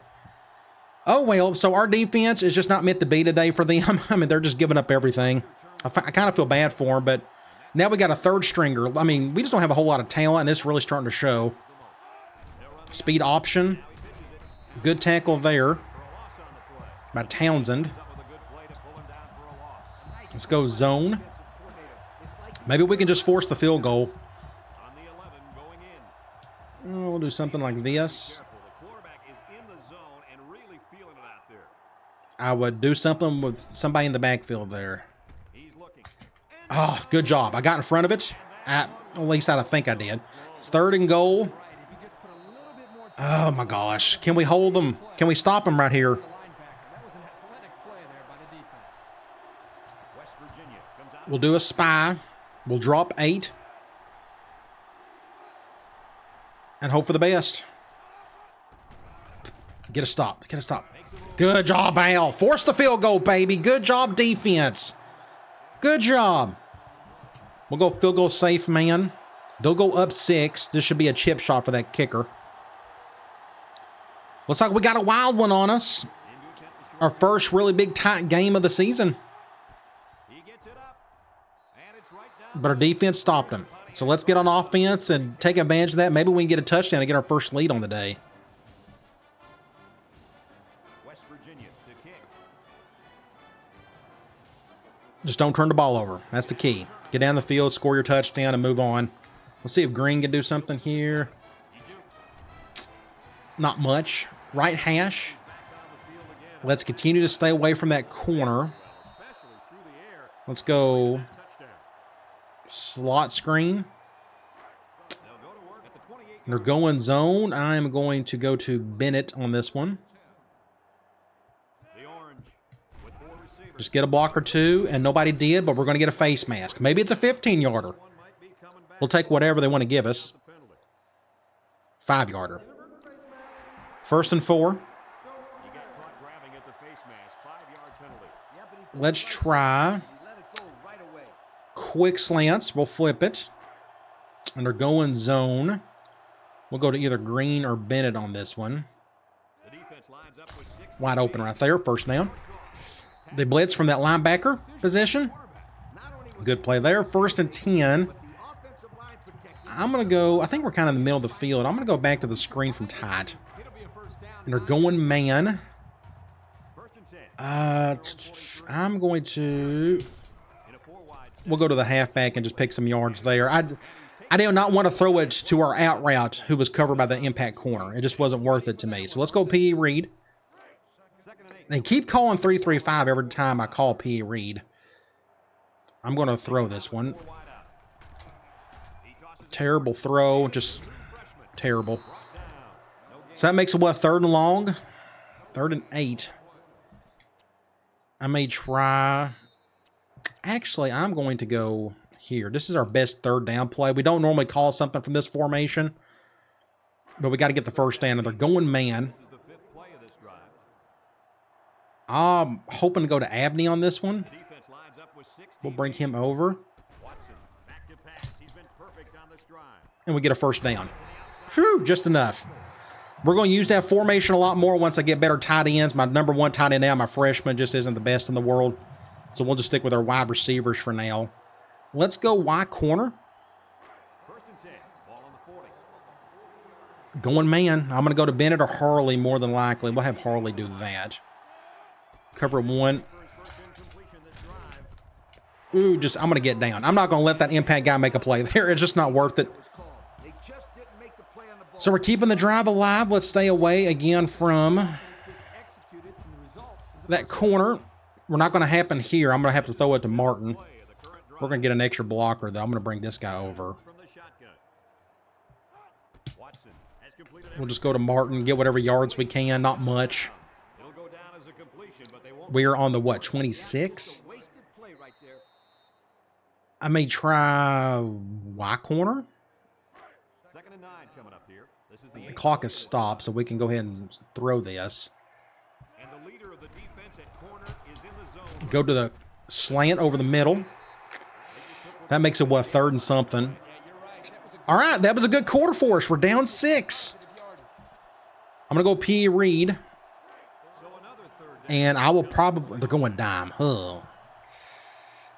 Oh, well, so our defense is just not meant to be today for them. I mean, they're just giving up everything. I kind of feel bad for them, but now we got a 3rd stringer. I mean, we just don't have a whole lot of talent, and it's really starting to show. Speed option. Good tackle there by Townsend. Let's go zone. Maybe we can just force the field goal. On the 11 going in. We'll do something like this. The quarterback is in the zone and really feeling it out there. I would do something with somebody in the backfield there. He's looking. Oh, good job. I got in front of it. At least I think I did. It's 3rd and goal. Oh, my gosh. Can we hold them? Can we stop them right here? West Virginia comes out. We'll do a spy. We'll drop 8. And hope for the best. Get a stop. Get a stop. Good job, Al. Force the field goal, baby. Good job, defense. Good job. We'll go field goal safe, man. They'll go up 6. This should be a chip shot for that kicker. Looks like we got a wild one on us. Our first really big tight game of the season. He gets it up. And it's right down. But our defense stopped him. So let's get on offense and take advantage of that. Maybe we can get a touchdown and get our first lead on the day. West Virginia to kick. Just don't turn the ball over. That's the key. Get down the field, score your touchdown, and move on. Let's see if Green can do something here. Not much. Right hash. Let's continue to stay away from that corner. Especially through the air. Let's go Touchdown. slot screen. They'll go to work at the 28. They're going zone. I am going to go to Bennett on this one. The orange with 4 receivers. Just get a block or two, and nobody did, but we're going to get a face mask. Maybe it's a 15-yarder. One might be coming back. We'll take whatever they want to give us. The penalty. 5-yarder. 1st and 4. He got caught grabbing at the face mask. 5-yard penalty. Let's try Let it go right away. quick slants. We'll flip it. And they're going zone. We'll go to either Green or Bennett on this one. The defense lines up with 6. Wide open right there. 1st down. They blitz from that linebacker position. Good play there. 1st and 10. The offensive line protected. I'm going to go, I think we're kind of in the middle of the field. I'm going to go back to the screen from Tide. And they're going man. 1st and 10. I'm going to, In a 4-wide set. we'll go to the halfback and just pick some yards there. I did not want to throw it to our out route who was covered by the impact corner. It just wasn't worth it to me. So let's go P.E. Reed. 2nd and 8. They keep calling 3-3-5 every time I call P.E. Reed. I'm going to throw this one. 4 wide out. He tosses it Terrible throw, just to the freshman. terrible. Down. No gain. So that makes it what, 3rd and long? 3rd and 8. I may try. Actually, I'm going to go here. This is our best 3rd down play. We don't normally call something from this formation, but we got to get the 1st down, and they're going man. This is the 5th play of this drive. I'm hoping to go to Abney on this one. The defense lines up with 16. We'll bring him over, Watson back to pass. He's been perfect on this drive. and we get a 1st down. Whew, just enough. We're going to use that formation a lot more once I get better tight ends. My number 1 tight end now, my freshman, just isn't the best in the world. So we'll just stick with our wide receivers for now. Let's go Y corner. 1st and 10. Ball on the 40. Going man. I'm going to go to Bennett or Harley more than likely. We'll have Harley do that. Cover 1. For his first incompletion this drive. Ooh, I'm going to get down. I'm not going to let that impact guy make a play there. It's just not worth it. They just didn't make the play on the ball. So we're keeping the drive alive. Let's stay away again from Executed, and the result is that corner. We're not going to happen here. I'm going to have to throw it to Martin. Play of the current drive We're going to get an extra blocker, though. I'm going to bring this guy over. from the shotgun. We'll just go to Martin, get whatever yards we can. Not much. It'll go down as a completion, but they won't. We're on the, what, 26? Wasted play right there. I may try Y corner. 2nd and 9 coming up here. This is The clock has stopped, so we can go ahead and throw this. And the leader of the defense at corner is in the zone. Go to the slant over the middle. That makes it, what, 3rd and something. All right, that was a good quarter for us. We're down 6. I'm going to go P. Reed. So another 3rd down. And I will probably, they're going dime. Oh.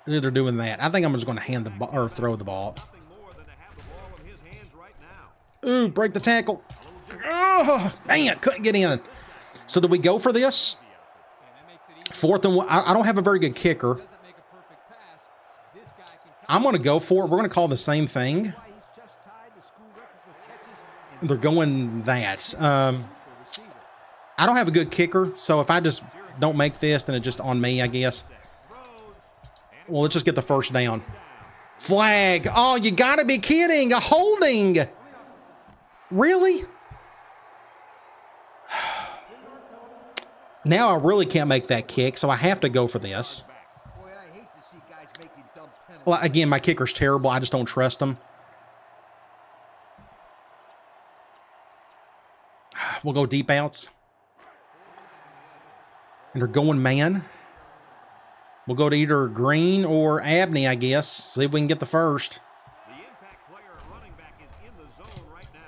They're doing that. I think I'm just going to hand the ball, or throw the ball. Nothing more than to have the ball in his hands right now. Ooh, break the tackle. Oh, man, couldn't get in. So do we go for this? 4th and 1. I don't have a very good kicker. I'm going to go for it. We're going to call the same thing. Why he's just tied the school record for catches and They're going that. I don't have a good kicker, so if I just don't make this, then it's just on me, I guess. Well, let's just get the 1st down. Flag. Oh, you got to be kidding. A holding. Really? Now I really can't make that kick, so I have to go for this. boy, I hate to see guys making dumb penalties. Well, again, my kicker's terrible. I just don't trust him. We'll go deep outs. And they're going man. We'll go to either Green or Abney, I guess. See if we can get the 1st. The impact player at running back is in the zone right now.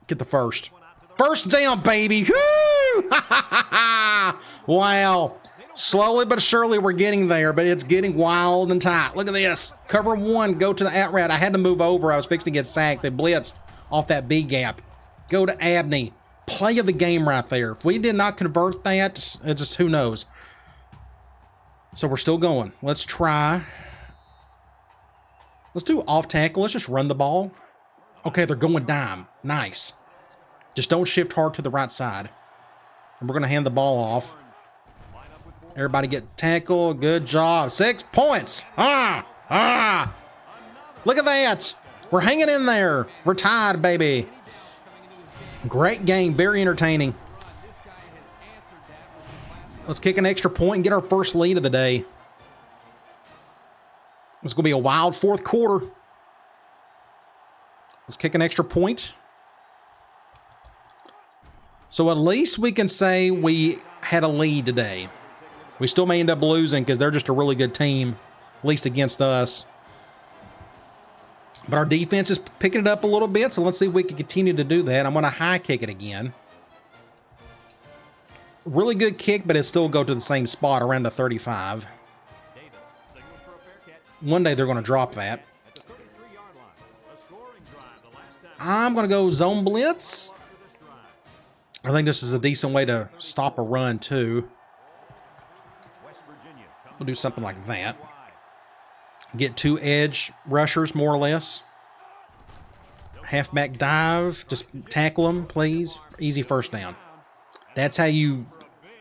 Get the 1st. 1st down, baby. Woo! Wow. Slowly but surely we're getting there, but it's getting wild and tight. Look at this. Cover 1, go to the out route. I had to move over. I was fixing to get sacked. They blitzed off that B gap. Go to Abney. Play of the game right there. If we did not convert that, it's just who knows. So we're still going. Let's try. Let's do off tackle. Let's just run the ball. Okay, they're going dime. Nice. Just don't shift hard to the right side. And we're going to hand the ball off. Everybody get tackle. Good job. 6 points. Look at that. We're hanging in there. We're tied, baby. Great game. Very entertaining. Let's kick an extra point and get our 1st lead of the day. It's going to be a wild 4th quarter. Let's kick an extra point. So at least we can say we had a lead today. We still may end up losing because they're just a really good team, at least against us. But our defense is picking it up a little bit, so let's see if we can continue to do that. I'm going to high kick it again. Really good kick, but it still go to the same spot around the 35. One day they're going to drop that. I'm going to go zone blitz. I think this is a decent way to stop a run, too. We'll do something like that. Get 2 edge rushers, more or less. Halfback dive. Just tackle them, please. Easy 1st down. That's how you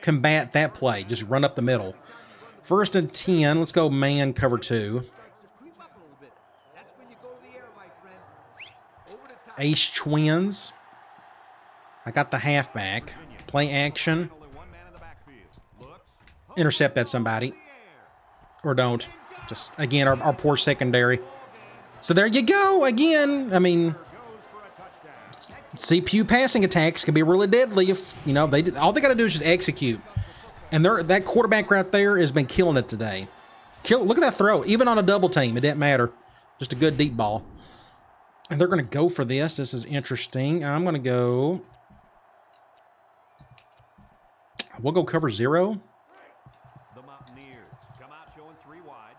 combat that play. Just run up the middle. 1st and 10. Let's go man cover 2. Just creep up a little bit. That's when you go to the air, my friend. Over the top. Ace twins. I got the halfback. Play action. Intercept that somebody. Or don't. Just, again, our poor secondary. So there you go. Again, I mean, CPU passing attacks can be really deadly if, you know, all they got to do is just execute. And that quarterback right there has been killing it today. Look at that throw. Even on a double team, it didn't matter. Just a good deep ball. And they're going to go for this. This is interesting. I'm going to go. We'll go cover 0. The Mountaineers come out showing 3 wide.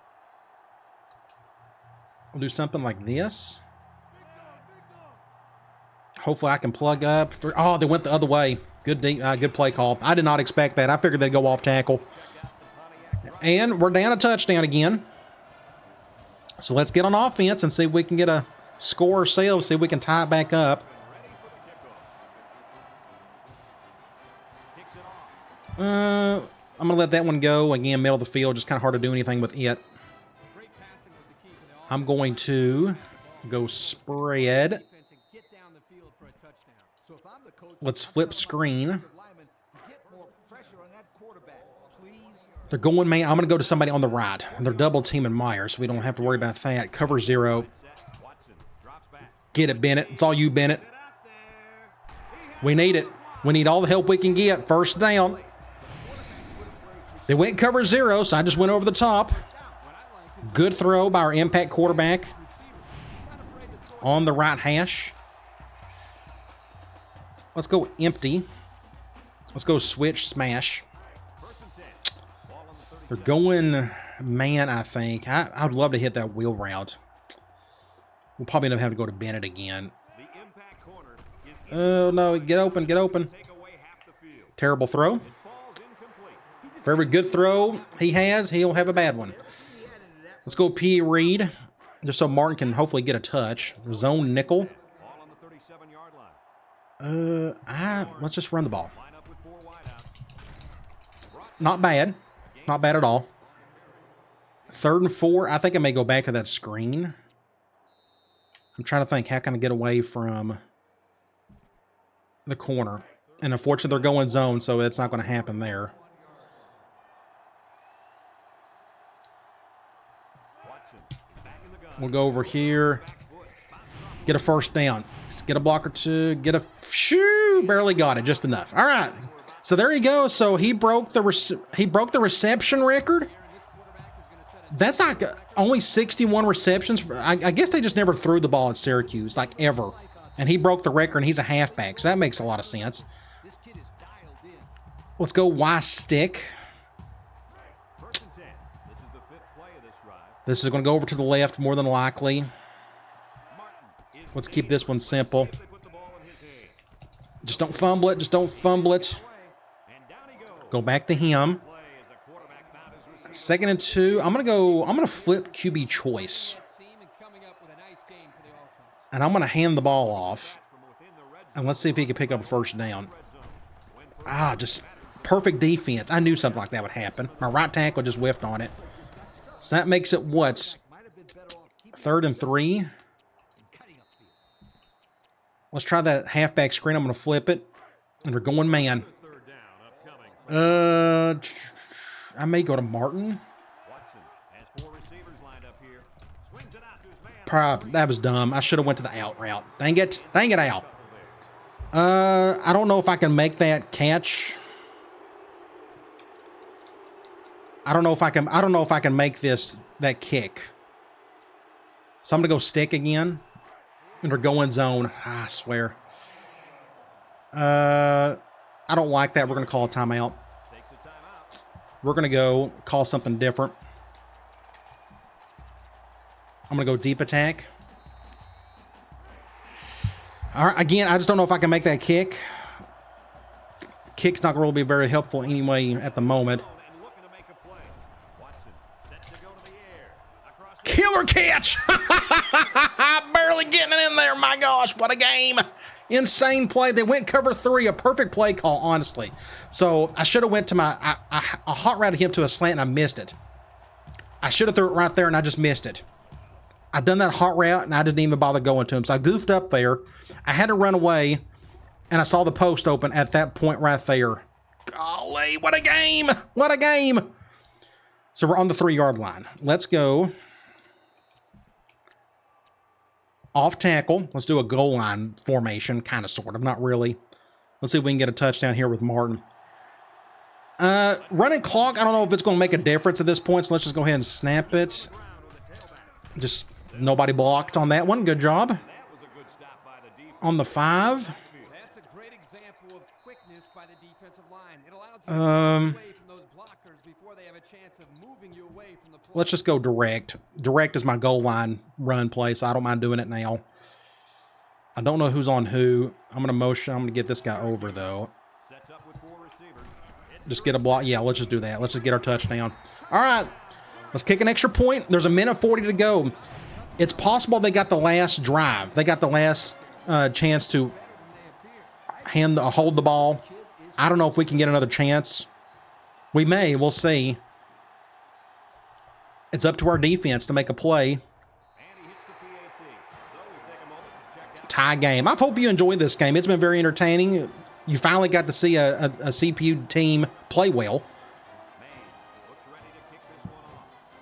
We'll do something like this. Hopefully I can plug up. Oh, they went the other way. Good good play call. I did not expect that. I figured they'd go off tackle. And we're down a touchdown again. So let's get on offense and see if we can get a score ourselves, see if we can tie it back up. I'm going to let that one go. Again, middle of the field. Just kind of hard to do anything with it. I'm going to go spread. So if I'm the Let's flip screen. Get more pressure on that quarterback, please. They're going man. I'm going to go to somebody on the right. They're double teaming Myers, so we don't have to worry about that. Cover 0. Get it, Bennett. It's all you, Bennett. We need it. We need all the help we can get. First down. They went cover 0, so I just went over the top. Good throw by our impact quarterback on the right hash. Let's go empty. Let's go switch, smash. They're going man, I think. I'd love to hit that wheel route. We'll probably end up having to go to Bennett again. Oh, no. Get open. Get open. Terrible throw. For every good throw he has, he'll have a bad one. Let's go P. Reed, just so Martin can hopefully get a touch. Zone nickel. Let's just run the ball. Not bad. Not bad at all. 3rd and 4. I think I may go back to that screen. I'm trying to think, how can I get away from the corner? And unfortunately, they're going zone, so it's not going to happen there. We'll go over here. Get a first down. Get a block or 2. Get a... Shoo! Barely got it. Just enough. All right. So there you go. So he broke the reception record. That's not... Only 61 receptions. I guess they just never threw the ball at Syracuse, like ever. And he broke the record, and he's a halfback. So that makes a lot of sense. Let's go Y stick. This is going to go over to the left more than likely. Let's keep this one simple. Just don't fumble it. Just don't fumble it. Go back to him. 2nd and 2. I'm going to flip QB choice. And I'm going to hand the ball off. And let's see if he can pick up a first down. Just perfect defense. I knew something like that would happen. My right tackle just whiffed on it. So that makes it what? 3rd and 3. Let's try that halfback screen. I'm going to flip it. And we're going man. I may go to Martin. That was dumb. I should have went to the out route. Dang it. Dang it, Al. I don't know if I can make that catch. I don't know if I can make that kick. So I'm going to go stick again. And we're going zone. I swear. I don't like that. We're going to call a timeout. We're going to go call something different. I'm going to go deep attack. All right, again, I just don't know if I can make that kick. The kick's not going to be very helpful anyway at the moment. Killer catch! Barely getting it in there. My gosh, what a game. Insane play. They went cover 3. A perfect play call, honestly. So I should have went to I hot routed him to a slant and I missed it. I should have threw it right there and I just missed it. I done that hot route and I didn't even bother going to him. So I goofed up there. I had to run away and I saw the post open at that point right there. Golly, what a game. What a game. So we're on the 3-yard line. Let's go. Off tackle. Let's do a goal line formation, kind of, sort of, not really. Let's see if we can get a touchdown here with Martin. Running clock, I don't know if it's going to make a difference at this point, so let's just go ahead and snap it. Just nobody blocked on that one. Good job. On the 5. That's a great example of quickness by the defensive line. It allows you to get away from those blockers before they have a chance of moving you away from the play. Let's just go direct. Direct is my goal line run play, so I don't mind doing it now. I don't know who's on who. I'm going to motion. I'm going to get this guy over, though. Just get a block. Yeah, let's just do that. Let's just get our touchdown. All right. Let's kick an extra point. There's a minute 40 to go. It's possible they got the last drive. They got the last chance to hold the ball. I don't know if we can get another chance. We may. We'll see. It's up to our defense to make a play. Tie game. I hope you enjoyed this game. It's been very entertaining. You finally got to see a CPU team play well.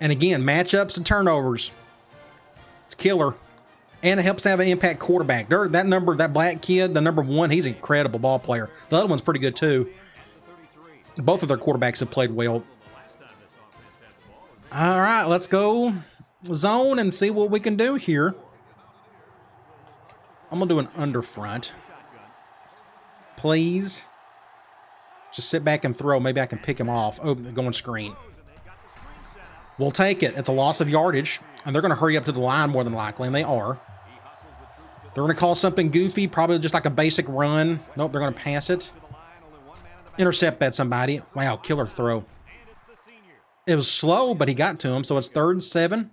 And again, matchups and turnovers. It's killer. And it helps to have an impact quarterback. That black kid, the number 1, he's an incredible ball player. The other one's pretty good too. Both of their quarterbacks have played well. All right, let's go zone and see what we can do here. I'm going to do an under front. Please. Just sit back and throw. Maybe I can pick him off. Oh, going screen. We'll take it. It's a loss of yardage. And they're going to hurry up to the line more than likely, and they are. They're going to call something goofy, probably just like a basic run. Nope, they're going to pass it. Intercept that somebody. Wow, killer throw. It was slow, but he got to him, so it's 3rd and 7.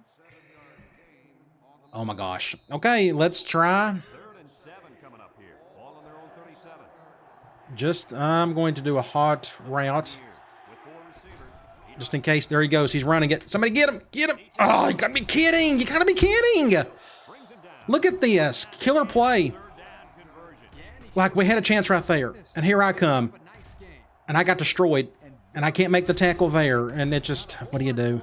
Oh my gosh. Okay, let's try. I'm going to do a hot route. Just in case. There he goes. He's running it. Somebody get him. Get him. Oh, you gotta be kidding. You gotta be kidding. Look at this. Killer play. Like we had a chance right there. And here I come. And I got destroyed. And I can't make the tackle there. And it just, what do you do?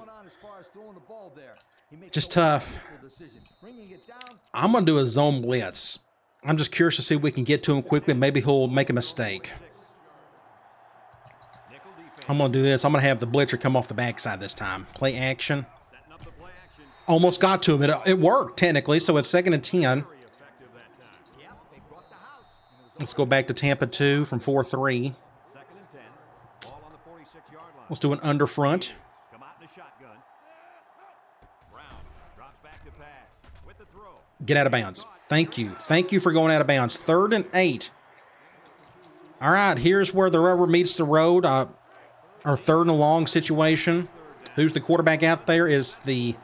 Just tough. I'm going to do a zone blitz. I'm just curious to see if we can get to him quickly. Maybe he'll make a mistake. I'm going to do this. I'm going to have the blitzer come off the backside this time. Play action. Almost got to him. It worked, technically, so it's 2nd and 10. Let's go back to Tampa 2 from 4-3. Let's do an under front. Get out of bounds. Thank you. Thank you for going out of bounds. 3rd and 8. All right, here's where the rubber meets the road. Our 3rd and long situation. Who's the quarterback out there is the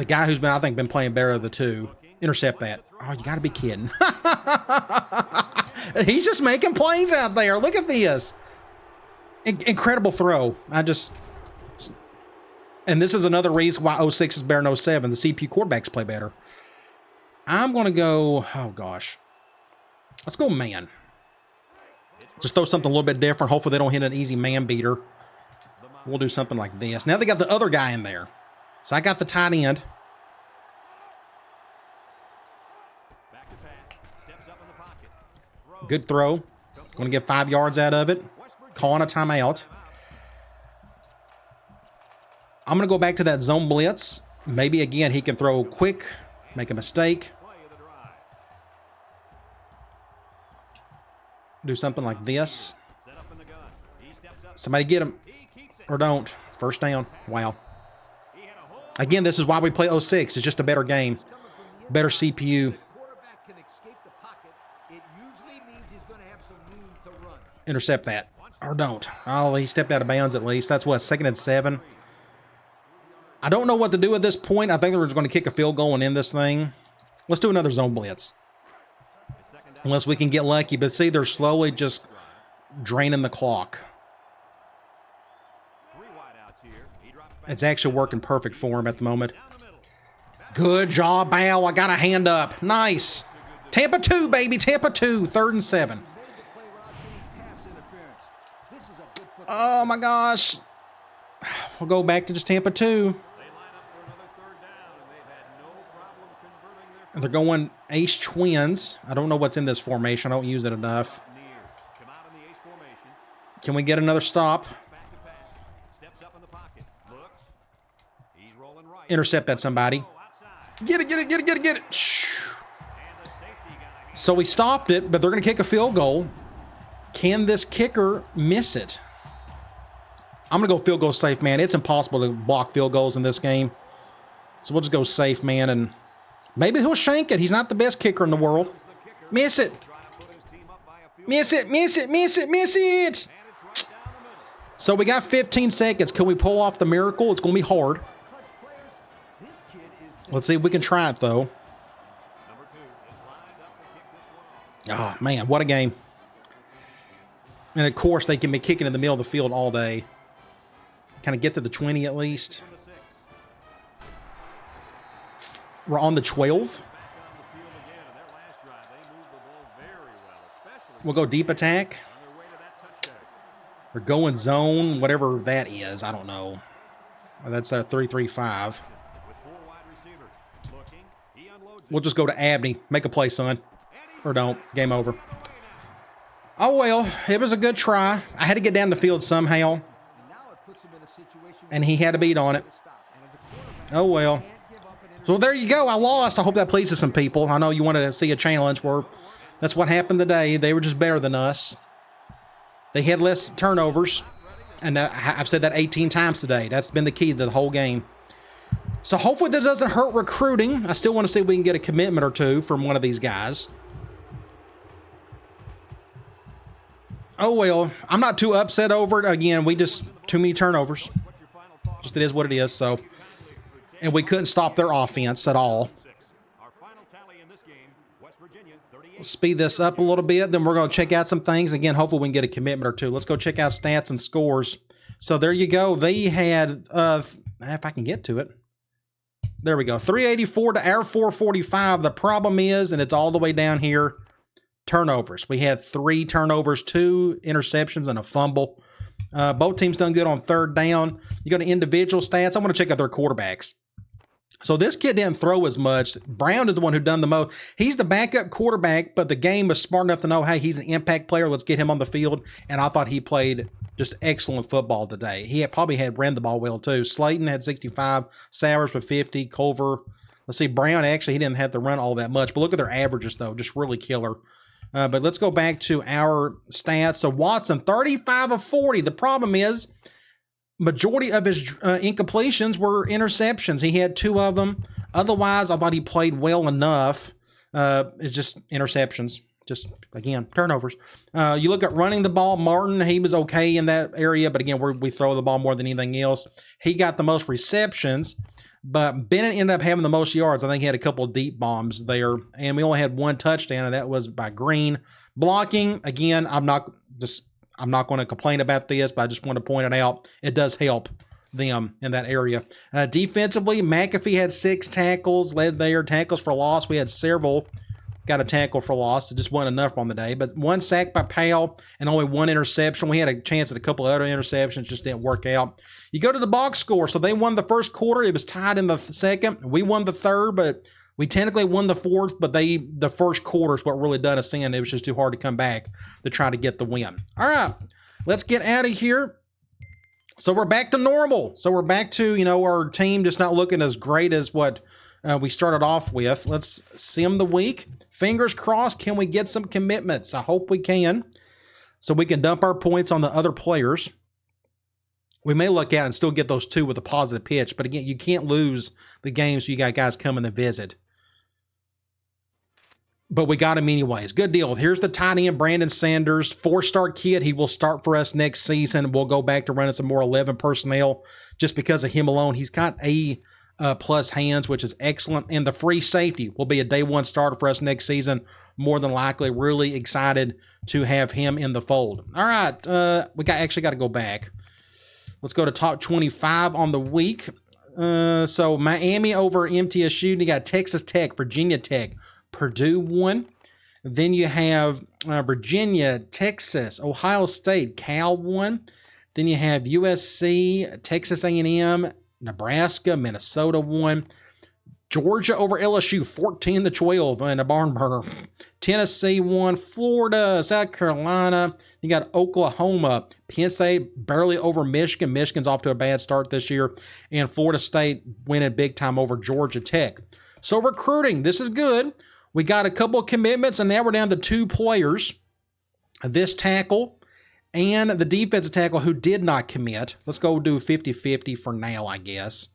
guy who's I think, been playing better of the two. Intercept that. Oh, you got to be kidding. He's just making plays out there. Look at this. Incredible throw. And this is another reason why 06 is better than 07. The CPU quarterbacks play better. I'm going to go, oh gosh. Let's go man. Just throw something a little bit different. Hopefully they don't hit an easy man beater. We'll do something like this. Now they got the other guy in there. So I got the tight end. Good throw. Going to get 5 yards out of it. Calling a timeout. I'm going to go back to that zone blitz. Maybe, again, he can throw quick, make a mistake. Do something like this. Somebody get him. Or don't. First down. Wow. Again, this is why we play 06. It's just a better game. Better CPU. Intercept that. Or don't. Oh, he stepped out of bounds at least. That's what, 2nd and 7. I don't know what to do at this point. I think they're just going to kick a field goal and end this thing. Let's do another zone blitz. Unless we can get lucky. But see, they're slowly just draining the clock. It's actually working perfect for him at the moment. Good job, Al. I got a hand up. Nice. Tampa 2, baby. Tampa 2. 3rd and 7. Oh, my gosh. We'll go back to just Tampa 2. They're going ace twins. I don't know what's in this formation. I don't use it enough. Can we get another stop? Intercept that somebody. Get it, get it, get it, get it, get it. Shh. So we stopped it, but they're going to kick a field goal. Can this kicker miss it? I'm going to go field goal safe, man. It's impossible to block field goals in this game. So we'll just go safe, man, and maybe he'll shank it. He's not the best kicker in the world. Miss it. Miss it, miss it, miss it, miss it. So we got 15 seconds. Can we pull off the miracle? It's going to be hard. Let's see if we can try it, though. Oh, man, what a game. And, of course, they can be kicking in the middle of the field all day. Kind of get to the 20 at least. We're on the 12. We'll go deep attack. We're going zone, whatever that is. I don't know. That's our 3-3-5. We'll just go to Abney. Make a play, son. Or don't. Game over. Oh, well. It was a good try. I had to get down the field somehow. And he had to beat on it. Oh, well. So there you go. I lost. I hope that pleases some people. I know you wanted to see a challenge where that's what happened today. They were just better than us. They had less turnovers. And I've said that 18 times today. That's been the key to the whole game. So hopefully that doesn't hurt recruiting. I still want to see if we can get a commitment or two from one of these guys. Oh, well. I'm not too upset over it. Again, we just too many turnovers. Just it is what it is. So, and we couldn't stop their offense at all. Speed this up a little bit. Then we're going to check out some things. Again, hopefully we can get a commitment or two. Let's go check out stats and scores. So there you go. They had, if I can get to it. There we go. 384 to our 445. The problem is, and it's all the way down here, turnovers. We had 3 turnovers, 2 interceptions, and a fumble. Both teams done good on third down. You go to individual stats. I want to check out their quarterbacks. So this kid didn't throw as much. Brown is the one who done the most. He's the backup quarterback, but the game was smart enough to know, hey, he's an impact player. Let's get him on the field. And I thought he played just excellent football today. He probably had ran the ball well, too. Slayton had 65. Sowers with 50. Culver. Let's see, Brown, actually, he didn't have to run all that much. But look at their averages, though. Just really killer. But let's go back to our stats. So Watson, 35 of 40. The problem is, majority of his incompletions were interceptions. He had 2 of them. Otherwise, I thought he played well enough. It's just interceptions. Just, again, turnovers. You look at running the ball. Martin, he was okay in that area. But, again, we throw the ball more than anything else. He got the most receptions. But Bennett ended up having the most yards. I think he had a couple of deep bombs there. And we only had 1 touchdown, and that was by Green. Blocking, again, I'm not going to complain about this, but I just want to point it out. It does help them in that area. Defensively, McAfee had 6 tackles, led there. Tackles for loss, we had several. Got a tackle for loss. It just wasn't enough on the day. But 1 sack by Powell and only 1 interception. We had a chance at a couple of other interceptions. Just didn't work out. You go to the box score. So they won the first quarter. It was tied in the second. We won the third, but we technically won the fourth. But the first quarter is what really done us in. It was just too hard to come back to try to get the win. All right. Let's get out of here. So we're back to normal. So we're back to, our team just not looking as great as what we started off with. Let's sim the week. Fingers crossed, can we get some commitments? I hope we can. So we can dump our points on the other players. We may look out and still get those 2 with a positive pitch. But again, you can't lose the game, so you got guys coming to visit. But we got him anyways. Good deal. Here's the tight end, Brandon Sanders. 4-star kid. He will start for us next season. We'll go back to running some more 11 personnel just because of him alone. He's got A plus hands, which is excellent. And the free safety will be a day 1 starter for us next season. More than likely. Really excited to have him in the fold. All right. We actually got to go back. Let's go to top 25 on the week. So Miami over MTSU. You got Texas Tech, Virginia Tech, Purdue won. Then you have Virginia, Texas, Ohio State, Cal won. Then you have USC, Texas A&M, Nebraska, Minnesota won. Georgia over LSU, 14-12 in a barn burner. Tennessee won. Florida, South Carolina. You got Oklahoma. Penn State barely over Michigan. Michigan's off to a bad start this year. And Florida State winning big time over Georgia Tech. So recruiting, this is good. We got a couple of commitments, and now we're down to 2 players. This tackle and the defensive tackle who did not commit. Let's go do 50-50 for now, I guess.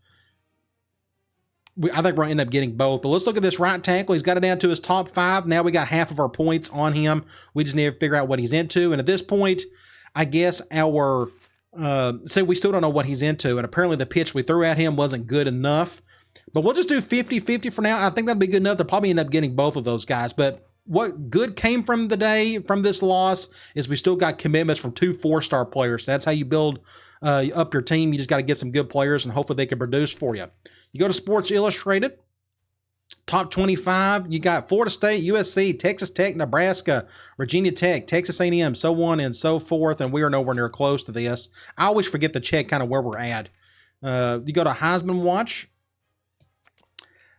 I think we're going to end up getting both. But let's look at this right tackle. He's got it down to his top 5. Now we got half of our points on him. We just need to figure out what he's into. And at this point, I guess our say we still don't know what he's into. And apparently the pitch we threw at him wasn't good enough. But we'll just do 50-50 for now. I think that'll be good enough. They'll probably end up getting both of those guys. But what good came from the day, from this loss, is we still got commitments from 2 4-star players. That's how you build up your team. You just got to get some good players, and hopefully they can produce for you. You go to Sports Illustrated. Top 25, you got Florida State, USC, Texas Tech, Nebraska, Virginia Tech, Texas A&M, so on and so forth, and we are nowhere near close to this. I always forget to check kind of where we're at. You go to Heisman Watch.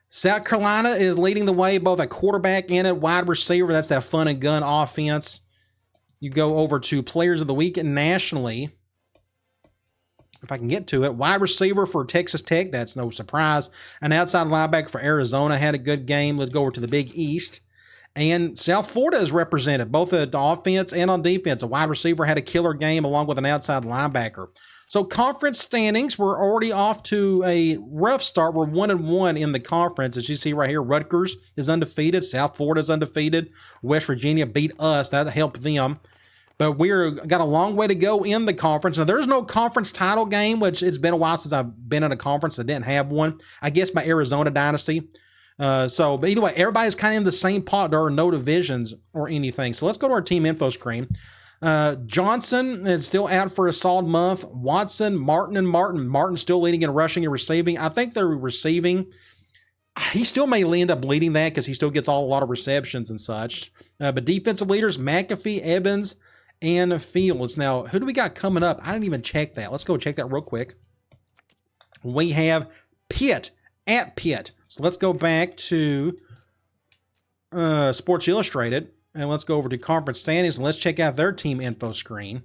South Carolina is leading the way, both at quarterback and at wide receiver. That's that fun and gun offense. You go over to Players of the Week nationally. If I can get to it, wide receiver for Texas Tech, that's no surprise. An outside linebacker for Arizona had a good game. Let's go over to the Big East. And South Florida is represented, both at offense and on defense. A wide receiver had a killer game along with an outside linebacker. So conference standings, we're already off to a rough start. We're 1-1 in the conference. As you see right here, Rutgers is undefeated. South Florida is undefeated. West Virginia beat us. That helped them. But we're got a long way to go in the conference. Now, there's no conference title game, which it's been a while since I've been in a conference that didn't have one. I guess my Arizona Dynasty. But either way, everybody's kind of in the same pot. There are no divisions or anything. So let's go to our team info screen. Johnson is still out for a solid month. Watson, Martin, and Martin. Martin's still leading in rushing and receiving. I think they're receiving. He still may end up leading that because he still gets a lot of receptions and such. But defensive leaders, McAfee, Evans, and Fields. Now, who do we got coming up? I didn't even check that. Let's go check that real quick. We have Pitt at Pitt. So let's go back to Sports Illustrated, and let's go over to conference standings, and let's check out their team info screen.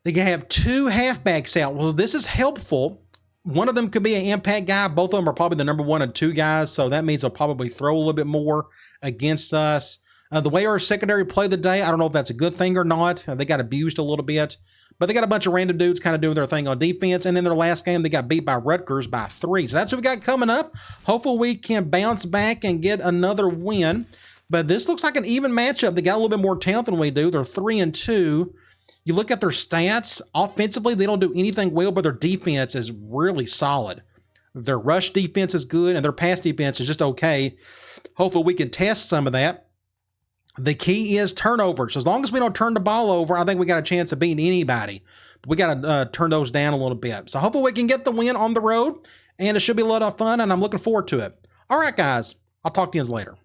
They have 2 halfbacks out. Well, this is helpful. One of them could be an impact guy. Both of them are probably the number 1 and 2 guys, so that means they'll probably throw a little bit more against us. The way our secondary played the day, I don't know if that's a good thing or not. They got abused a little bit. But they got a bunch of random dudes kind of doing their thing on defense. And in their last game, they got beat by Rutgers by 3. So that's what we got coming up. Hopefully we can bounce back and get another win. But this looks like an even matchup. They got a little bit more talent than we do. They're 3-2. You look at their stats. Offensively, they don't do anything well, but their defense is really solid. Their rush defense is good, and their pass defense is just okay. Hopefully we can test some of that. The key is turnovers. As long as we don't turn the ball over, I think we got a chance of beating anybody. But we got to turn those down a little bit. So hopefully we can get the win on the road, and it should be a lot of fun, and I'm looking forward to it. All right, guys. I'll talk to you later.